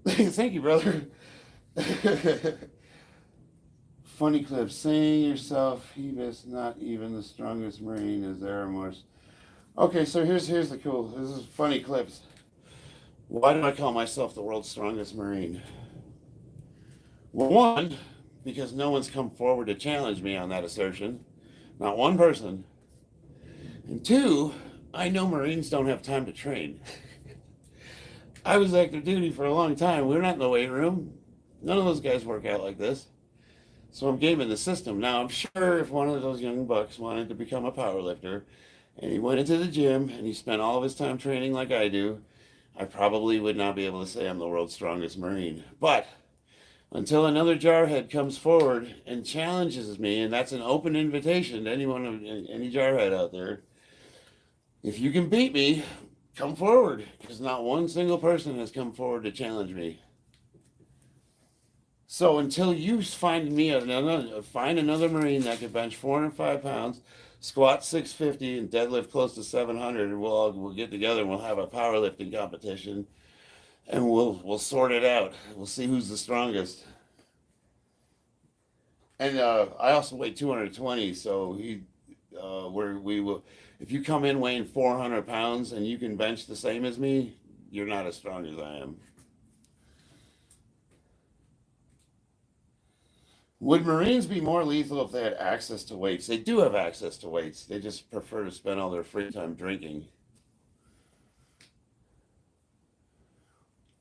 Thank you, brother. Funny clip. Saying yourself, he is not even the strongest Marine. Is there a more? Okay, so here's the cool. This is funny clips. Why do I call myself the world's strongest Marine? Well, one, because no one's come forward to challenge me on that assertion. Not one person. And two, I know Marines don't have time to train. I was active duty for a long time. We're not in the weight room. None of those guys work out like this. So I'm gaming the system. Now, I'm sure if one of those young bucks wanted to become a powerlifter and he went into the gym and he spent all of his time training like I do, I probably would not be able to say I'm the world's strongest Marine. But until another jarhead comes forward and challenges me, and that's an open invitation to anyone, any jarhead out there, if you can beat me, come forward, because not one single person has come forward to challenge me. So until you find another Marine that can bench 405 pounds, squat 650, and deadlift close to 700, we'll get together and we'll have a powerlifting competition, and we'll sort it out. We'll see who's the strongest. And I also weigh 220, so we will. If you come in weighing 400 pounds and you can bench the same as me, you're not as strong as I am. Would Marines be more lethal if they had access to weights? They do have access to weights. They just prefer to spend all their free time drinking.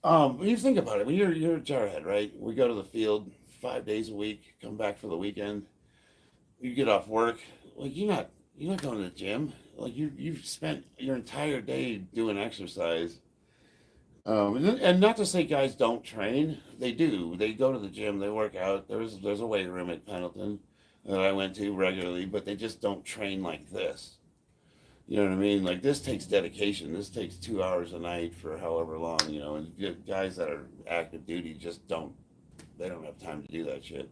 When you think about it, when you're a jarhead, right? We go to the field 5 days a week, come back for the weekend. You get off work, like you're not going to the gym. Like you've spent your entire day doing exercise. And not to say guys don't train, they do. They go to the gym, they work out. There's a weight room at Pendleton that I went to regularly, but they just don't train like this. You know what I mean? Like this takes dedication. This takes 2 hours a night for however long, and guys that are active duty just don't have time to do that shit.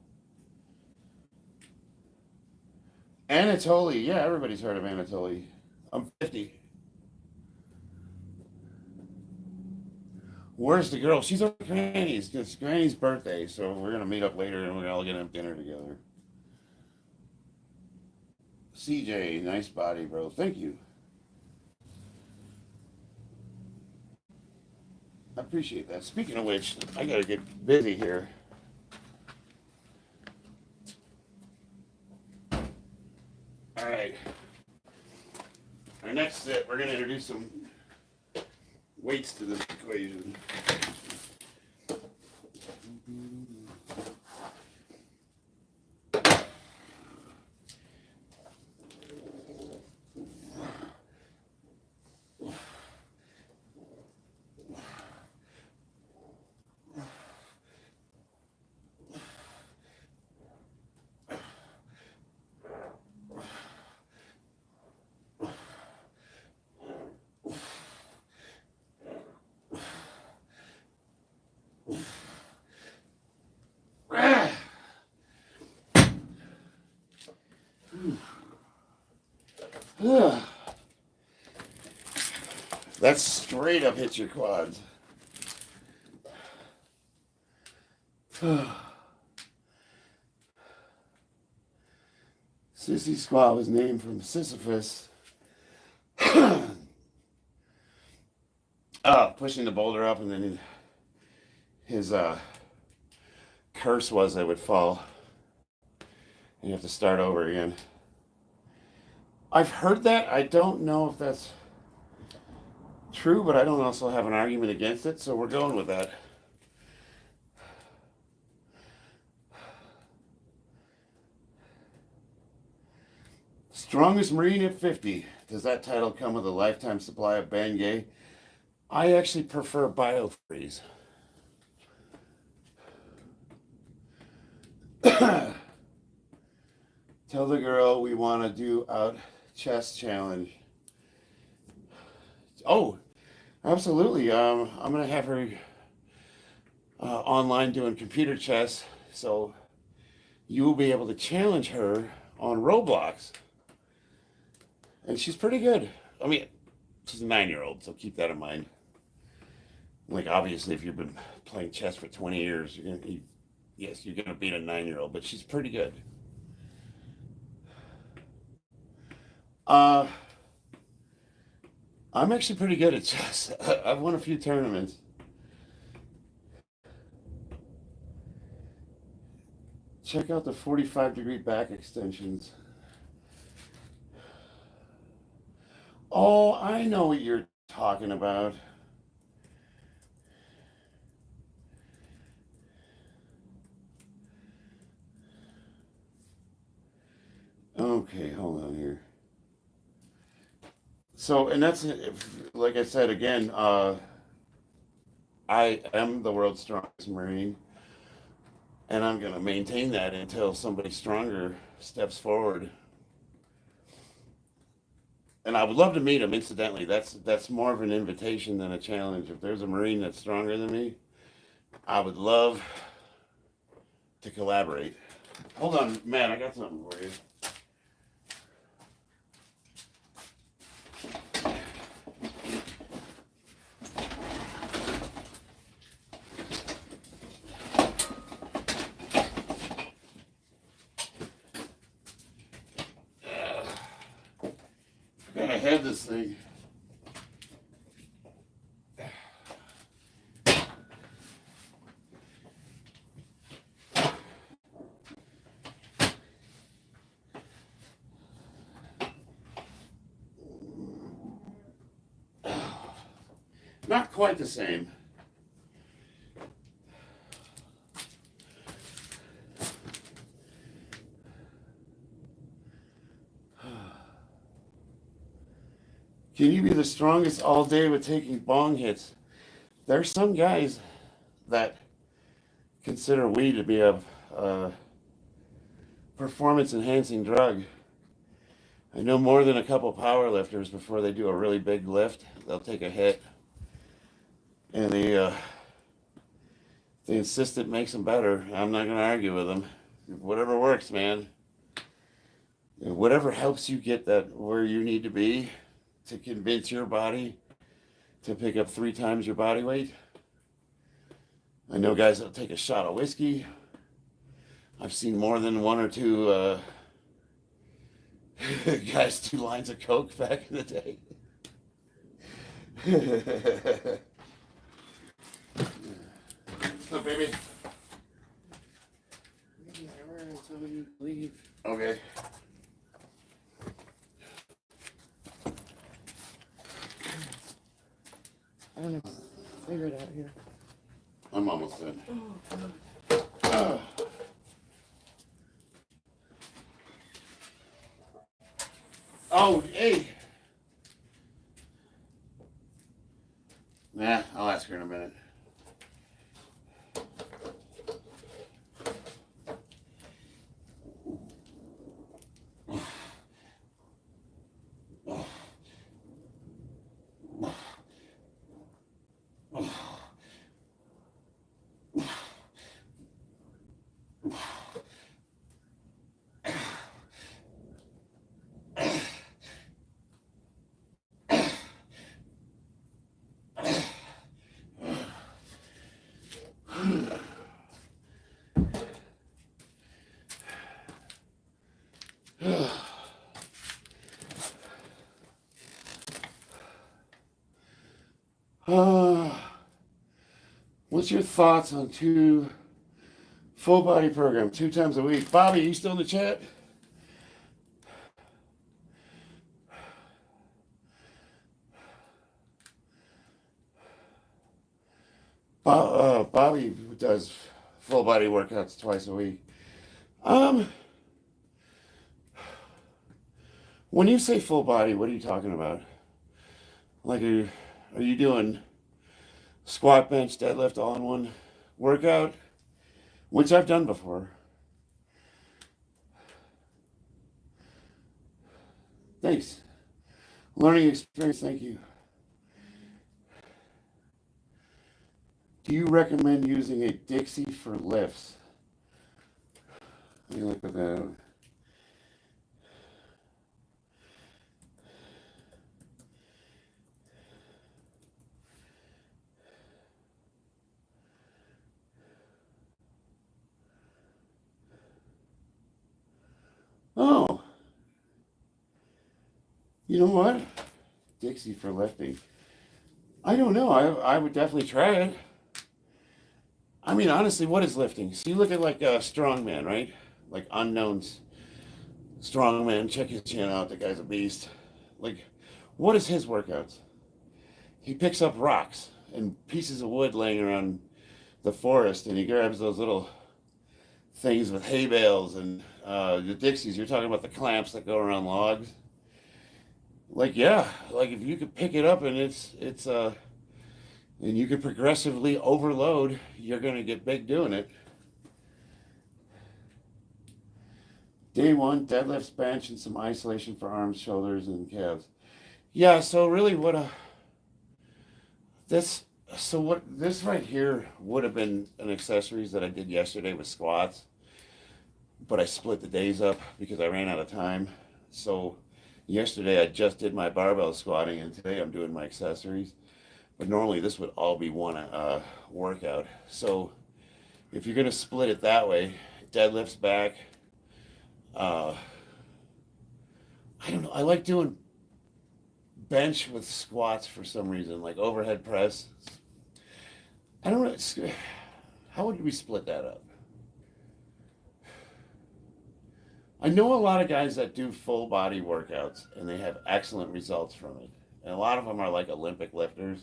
Anatoly, yeah, everybody's heard of Anatoly. I'm 50. Where's the girl? She's at Granny's. It's Granny's birthday, so we're gonna meet up later and we're all gonna have dinner together. CJ, nice body, bro. Thank you. I appreciate that. Speaking of which, I gotta get busy here. All right. Our next step, we're gonna introduce some weights to this equation. That straight up hits your quads. Sissy squat was named from Sisyphus. Pushing the boulder up, and then his curse was it would fall. And you have to start over again. I've heard that. I don't know if that's true, but I don't also have an argument against it, so we're going with that. Strongest Marine at 50. Does that title come with a lifetime supply of Bengay? I actually prefer BioFreeze. Tell the girl we want to do out chest challenge. Oh, absolutely. I'm going to have her online doing computer chess, so you will be able to challenge her on Roblox. And she's pretty good. I mean, she's a 9-year-old, so keep that in mind. Like, obviously, if you've been playing chess for 20 years, you're gonna beat a 9-year-old, but she's pretty good. I'm actually pretty good at chess. I've won a few tournaments. Check out the 45-degree back extensions. Oh, I know what you're talking about. Okay, hold on here. So, and that's, like I said again, I am the world's strongest Marine, and I'm going to maintain that until somebody stronger steps forward. And I would love to meet him. Incidentally, that's more of an invitation than a challenge. If there's a Marine that's stronger than me, I would love to collaborate. Hold on, Matt, I got something for you. I have this thing. Not quite the same. Can you be the strongest all day with taking bong hits? There's some guys that consider weed to be a performance-enhancing drug. I know more than a couple powerlifters before they do a really big lift, they'll take a hit, and they insist it makes them better. I'm not going to argue with them. Whatever works, man. And whatever helps you get that where you need to be to convince your body to pick up 3 times your body weight. I know guys that'll take a shot of whiskey. I've seen more than 1 or 2 guys 2 lines of Coke back in the day. What's up, baby? Until you leave. Okay. I'm gonna figure it out here. I'm almost done. Oh, hey. Nah, I'll ask her in a minute. What's your thoughts on 2 full body program 2 times a week? Bobby, you still in the chat? Bobby does full body workouts twice a week. When you say full body, what are you talking about? Like, are you doing squat, bench, deadlift all in one workout? Which I've done before. Thanks. Learning experience, thank you. Do you recommend using a Dixie for lifts? Let me look at that. Oh, you know what? Dixie for lifting. I don't know. I would definitely try it. I mean, honestly, what is lifting? So you look at like strongman, right? Like unknowns, strongman. Check his chin out. The guy's a beast. Like, what is his workouts? He picks up rocks and pieces of wood laying around the forest, and he grabs those little things with hay bales and the Dixies. You're talking about the clamps that go around logs. Like, yeah, like if you could pick it up and it's and you could progressively overload, you're gonna get big doing it. Day one, deadlifts, bench, and some isolation for arms, shoulders, and calves. Yeah, so really this what this right here would have been an accessories that I did yesterday with squats, but I split the days up because I ran out of time. So yesterday I just did my barbell squatting, and today I'm doing my accessories. But normally this would all be one workout. So if you're gonna split it that way, deadlifts back. I don't know. I like doing bench with squats for some reason, like overhead press. I don't know. How would we split that up? I know a lot of guys that do full body workouts and they have excellent results from it. And a lot of them are like Olympic lifters.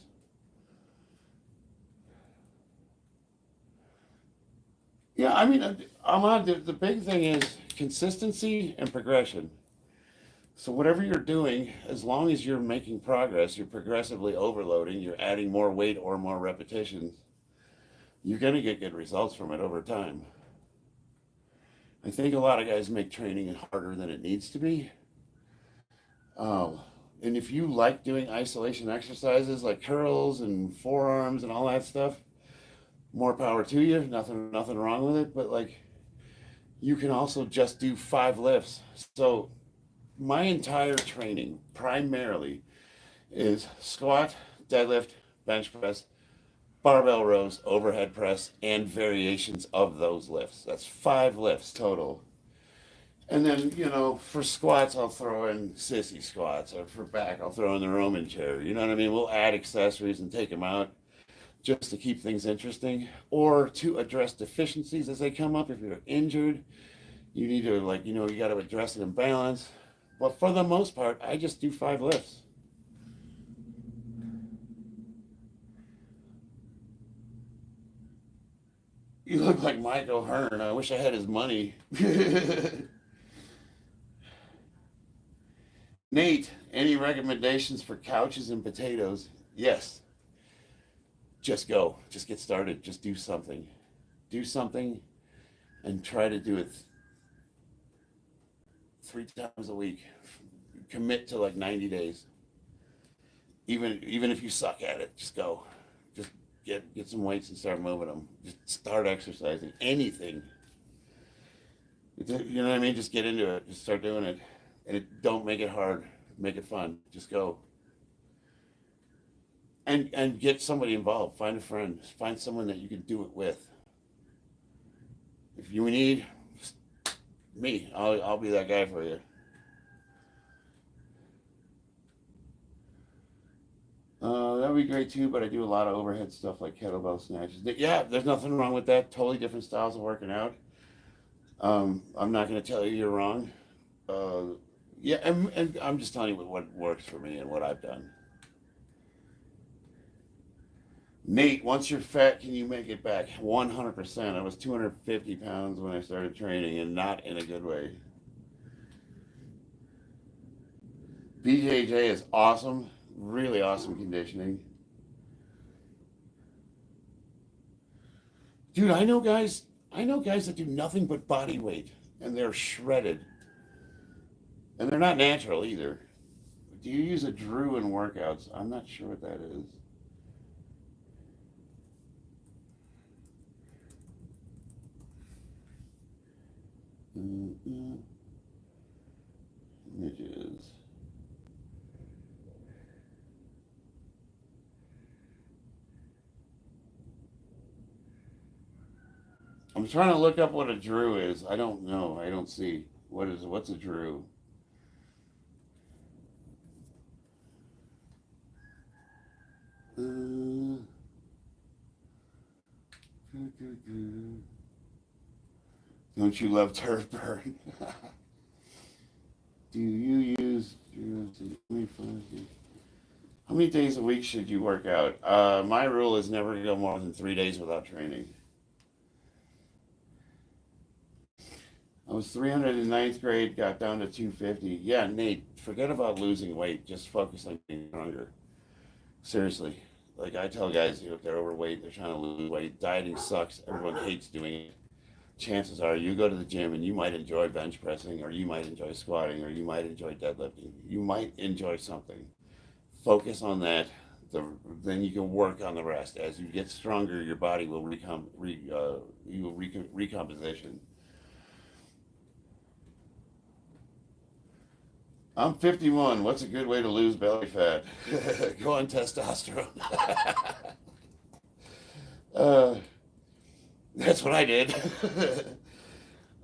Yeah, I mean, the big thing is consistency and progression. So whatever you're doing, as long as you're making progress, you're progressively overloading, you're adding more weight or more repetitions, you're going to get good results from it over time. I think a lot of guys make training harder than it needs to be. And if you like doing isolation exercises like curls and forearms and all that stuff, more power to you. Nothing wrong with it. But like, you can also just do 5 lifts. So my entire training primarily is squat, deadlift, bench press, barbell rows, overhead press, and variations of those lifts. That's 5 lifts total. And then, for squats, I'll throw in sissy squats, or for back, I'll throw in the Roman chair. You know what I mean? We'll add accessories and take them out just to keep things interesting, or to address deficiencies as they come up. If you're injured, you need to, you got to address an imbalance. But for the most part, I just do 5 lifts. You look like Michael Hearn. I wish I had his money. Nate, any recommendations for couches and potatoes? Yes. Just go. Just get started. Just do something. Do something and try to do it 3 times a week. Commit to like 90 days. Even if you suck at it, just go. Just get some weights and start moving them. Just start exercising. Anything. You know what I mean? Just get into it. Just start doing it. And don't make it hard. Make it fun. Just go. And get somebody involved. Find a friend. Find someone that you can do it with. If you need me, I'll be that guy for you. That would be great too, but I do a lot of overhead stuff like kettlebell snatches. Yeah, there's nothing wrong with that. Totally different styles of working out. I'm not going to tell you you're wrong. Yeah, and I'm just telling you what works for me and what I've done. Nate, once you're fat, can you make it back? 100%. I was 250 pounds when I started training, and not in a good way. BJJ is awesome. Really awesome conditioning. Dude, I know guys that do nothing but body weight, and they're shredded. And they're not natural either. Do you use a Drew in workouts? I'm not sure what that is. Images. I'm trying to look up what a Drew is. I don't know. I don't see. What's a Drew? Don't you love turf burn? Do you use how many days a week should you work out? My rule is never to go more than 3 days without training. I was 300 in ninth grade, got down to 250. Yeah, Nate, forget about losing weight. Just focus on getting stronger. Seriously. Like I tell guys, if they're overweight, they're trying to lose weight. Dieting sucks. Everyone hates doing it. Chances are you go to the gym and you might enjoy bench pressing, or you might enjoy squatting, or you might enjoy deadlifting. You might enjoy something. Focus on that. Then you can work on the rest. As you get stronger, your body will recomposition. I'm 51. What's a good way to lose belly fat? Go on testosterone. That's what I did.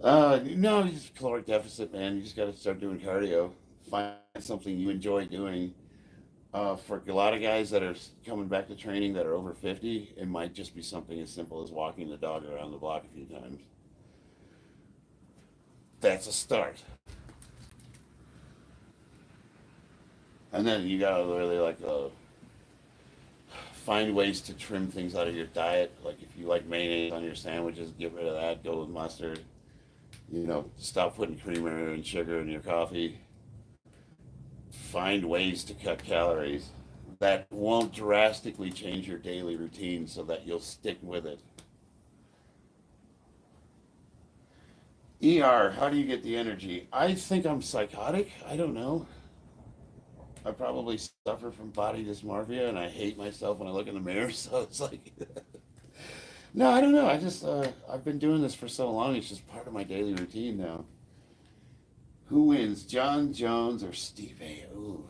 No, just caloric deficit, man. You just got to start doing cardio. Find something you enjoy doing. For a lot of guys that are coming back to training that are over 50, it might just be something as simple as walking the dog around the block a few times. That's a start. And then you gotta really find ways to trim things out of your diet. Like if you like mayonnaise on your sandwiches, get rid of that. Go with mustard. Stop putting creamer and sugar in your coffee. Find ways to cut calories that won't drastically change your daily routine so that you'll stick with it. ER, how do you get the energy? I think I'm psychotic. I don't know. I probably suffer from body dysmorphia and I hate myself when I look in the mirror. So it's like, no, I don't know. I just, I've been doing this for so long. It's just part of my daily routine now. Who wins, John Jones or Steve A? Ooh.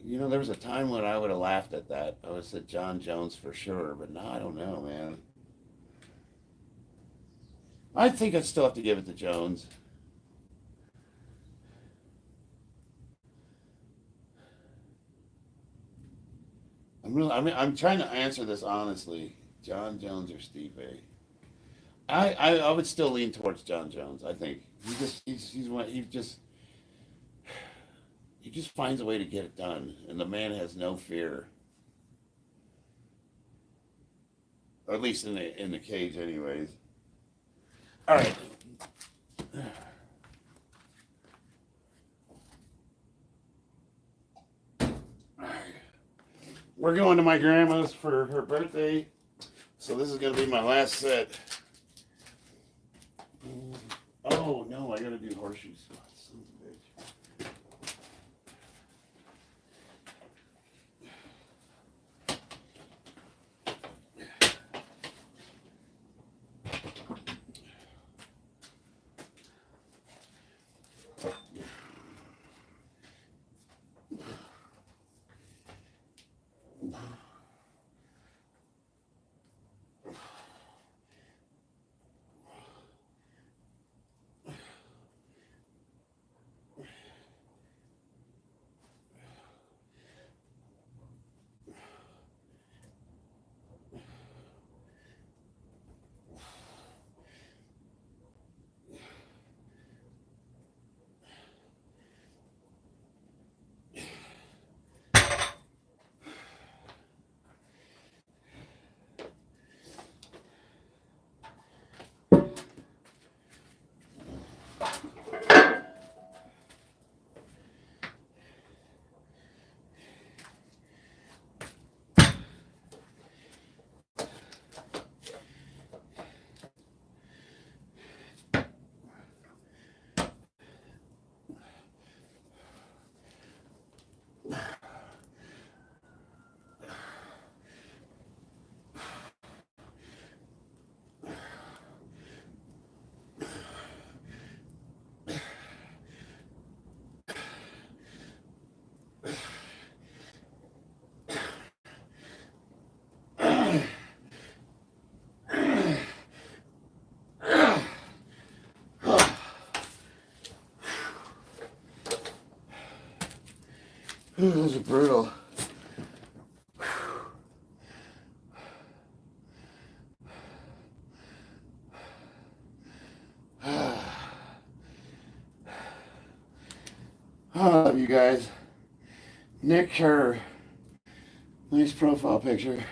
There was a time when I would have laughed at that. I would have said John Jones for sure, but now I don't know, man. I think I'd still have to give it to Jones. I'm trying to answer this honestly. John Jones or Steve A? I would still lean towards John Jones. I think he just finds a way to get it done, and the man has no fear. Or at least in the cage, anyways. All right. We're going to my grandma's for her birthday, so this is going to be my last set. Oh, no, I got to do horseshoe squats. Son of a bitch. Those are brutal. I love you guys. Nick Kerr. Nice profile picture.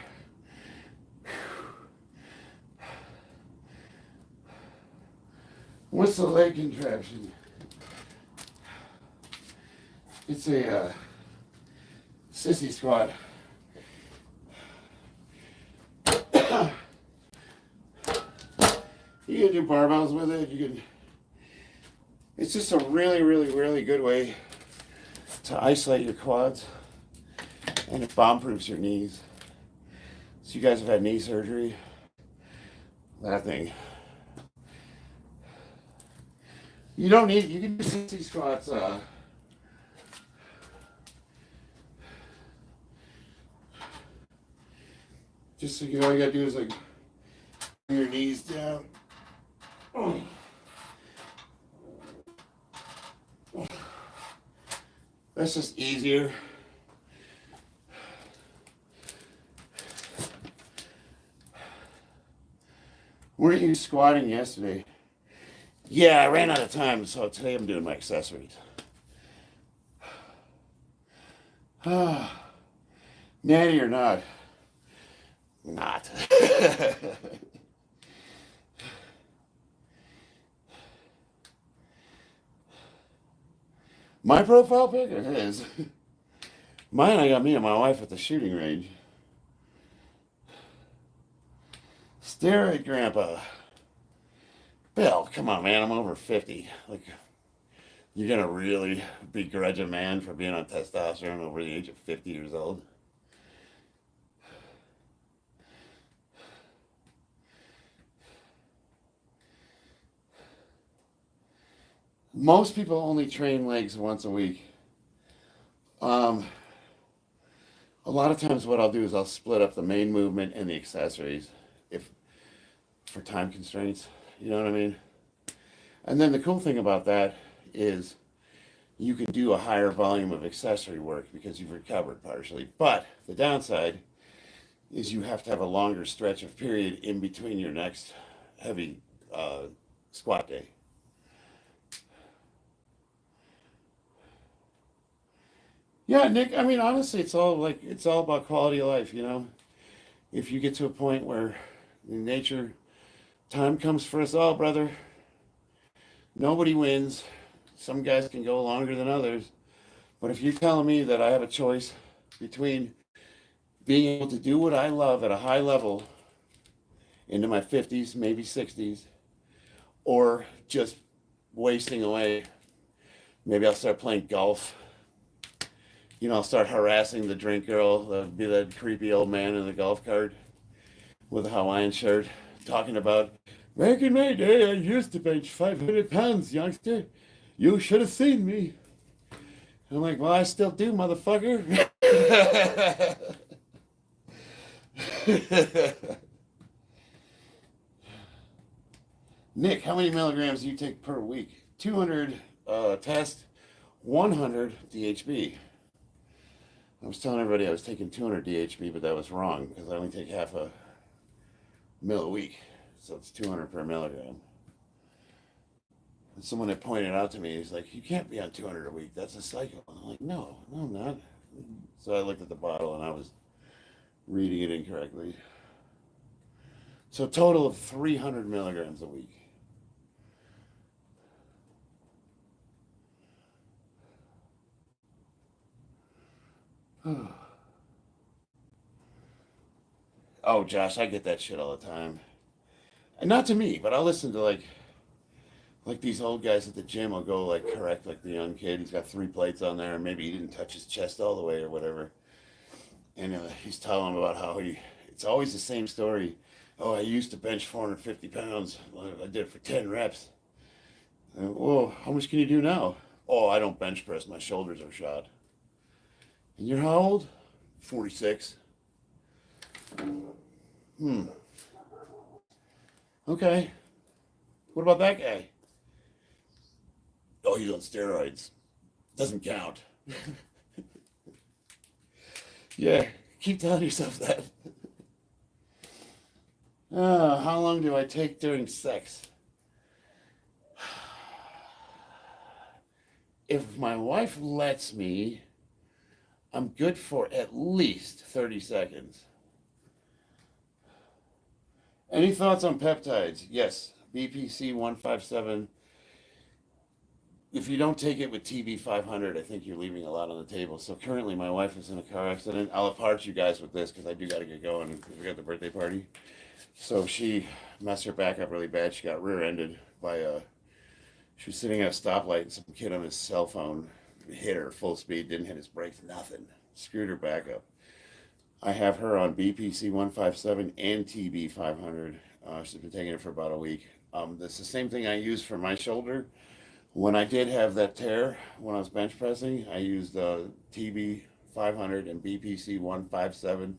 What's the leg contraption? It's a sissy squat. You can do barbells with it. You can. It's just a really, really, really good way to isolate your quads, and it bomb-proofs your knees. So you guys have had knee surgery. That thing. You don't need. You can do sissy squats. Just so all you gotta do is like bring your knees down. That's just easier. Weren't you squatting yesterday? Yeah, I ran out of time, so today I'm doing my accessories. Natty or not? Not. My profile pic or his? Mine, I got me and my wife at the shooting range. Steroid grandpa. Bill, come on, man, I'm over 50. Like, you're gonna really begrudge a man for being on testosterone over the age of 50 years old? Most people only train legs once a week. A lot of times what I'll do is I'll split up the main movement and the accessories if for time constraints, you know what I mean? And then the cool thing about that is you can do a higher volume of accessory work because you've recovered partially. But the downside is you have to have a longer stretch of period in between your next heavy squat day. Yeah, Nick, I mean, honestly, it's all about quality of life, you know? If you get to a point where in nature, time comes for us all, brother. Nobody wins. Some guys can go longer than others. But if you're telling me that I have a choice between being able to do what I love at a high level into my 50s, maybe 60s, or just wasting away, maybe I'll start playing golf. You know, I'll start harassing the drink girl, be that creepy old man in the golf cart with a Hawaiian shirt, talking about, back in my day, I used to bench 500 pounds, youngster. You should have seen me. I'm like, well, I still do, motherfucker. Nick, how many milligrams do you take per week? 200 test, 100 DHB. I was telling everybody I was taking 200 DHB, but that was wrong because I only take half a mil a week. So it's 200 per milligram. And someone had pointed out to me, he's like, you can't be on 200 a week. That's a cycle. I'm like, no, I'm not. So I looked at the bottle and I was reading it incorrectly. So a total of 300 milligrams a week. Oh, Josh, I get that shit all the time. And not to me, but I'll listen to like these old guys at the gym will go like correct like the young kid. He's got 3 plates on there, and maybe he didn't touch his chest all the way or whatever. And he's telling him about how it's always the same story. Oh, I used to bench 450 pounds. I did it for 10 reps. And, whoa, how much can you do now? Oh, I don't bench press. My shoulders are shot. And you're how old? 46. Okay. What about that guy? Oh, he's on steroids. Doesn't count. Yeah, keep telling yourself that. How long do I take during sex? if my wife lets me, I'm good for at least 30 seconds. Any thoughts on peptides? Yes, BPC 157. If you don't take it with TB 500, I think you're leaving a lot on the table. So currently, my wife is in a car accident. I'll apart you guys with this because I do got to get going. We got the birthday party. So she messed her back up really bad. She got rear-ended by a. She was sitting at a stoplight and some kid on his cell phone hit her full speed, didn't hit his brakes, nothing. Screwed her back up. I have her on BPC 157 and TB 500. She's been taking it for about a week. That's the same thing I use for my shoulder. When I did have that tear, when I was bench pressing, I used TB 500 and BPC 157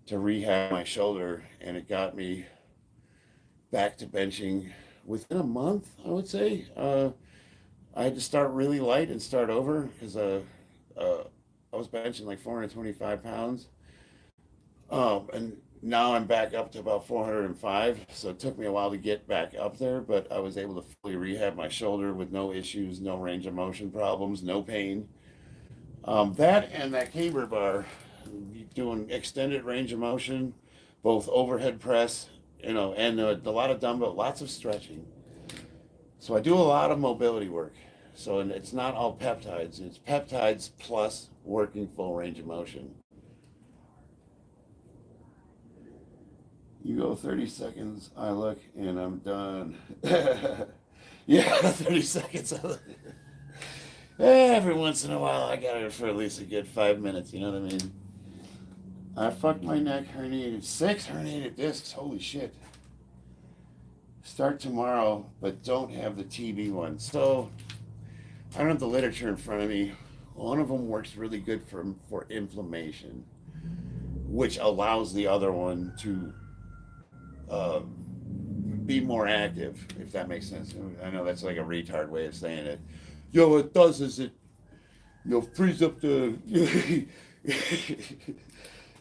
to rehab my shoulder, and it got me back to benching within a month, I would say. I had to start really light and start over because I was benching like 425 pounds. And now I'm back up to about 405. So it took me a while to get back up there, but I was able to fully rehab my shoulder with no issues, no range of motion problems, no pain. That and that camber bar, doing extended range of motion, both overhead press, and a lot of dumbbell, lots of stretching. So I do a lot of mobility work. So and it's not all peptides. It's peptides plus working full range of motion. You go 30 seconds, I look, and I'm done. Yeah, 30 seconds, I look. Every once in a while, I got it for at least a good 5 minutes, you know what I mean? I fucked my neck, herniated, 6 herniated discs, holy shit. Start tomorrow, but don't have the TB one. So, I don't have the literature in front of me. One of them works really good for inflammation, which allows the other one to be more active, if that makes sense. I know that's like a retard way of saying it. Yo, what it does is it, frees up the.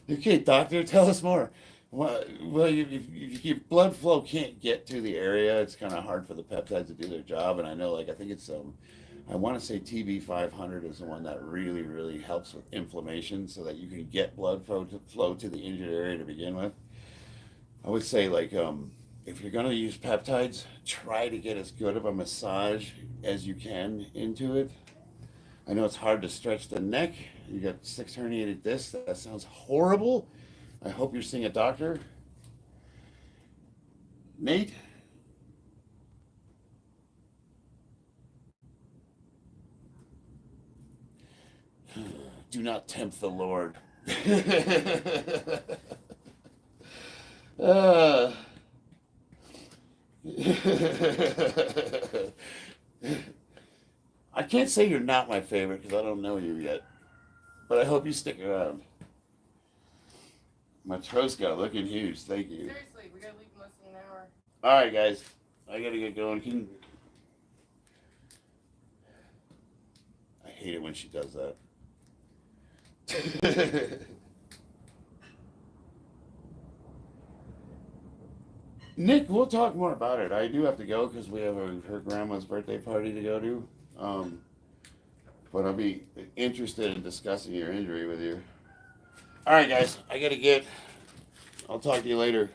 Okay, doctor, tell us more. Well, if your blood flow can't get to the area, it's kind of hard for the peptides to do their job. And I know, I think it's I want to say TB 500 is the one that really, really helps with inflammation, so that you can get blood flow to the injured area to begin with. I would say, if you're going to use peptides, try to get as good of a massage as you can into it. I know it's hard to stretch the neck. You got 6 herniated discs. That sounds horrible. I hope you're seeing a doctor. Nate? Do not tempt the Lord. I can't say you're not my favorite because I don't know you yet, but I hope you stick around. My Troska looking huge. Thank you. Seriously, we gotta leave in less than an hour. All right, guys, I gotta get going. I hate it when she does that. Nick, we'll talk more about it. I do have to go because we have her grandma's birthday party to go to. But I'll be interested in discussing your injury with you. All right, guys, I gotta get. I'll talk to you later.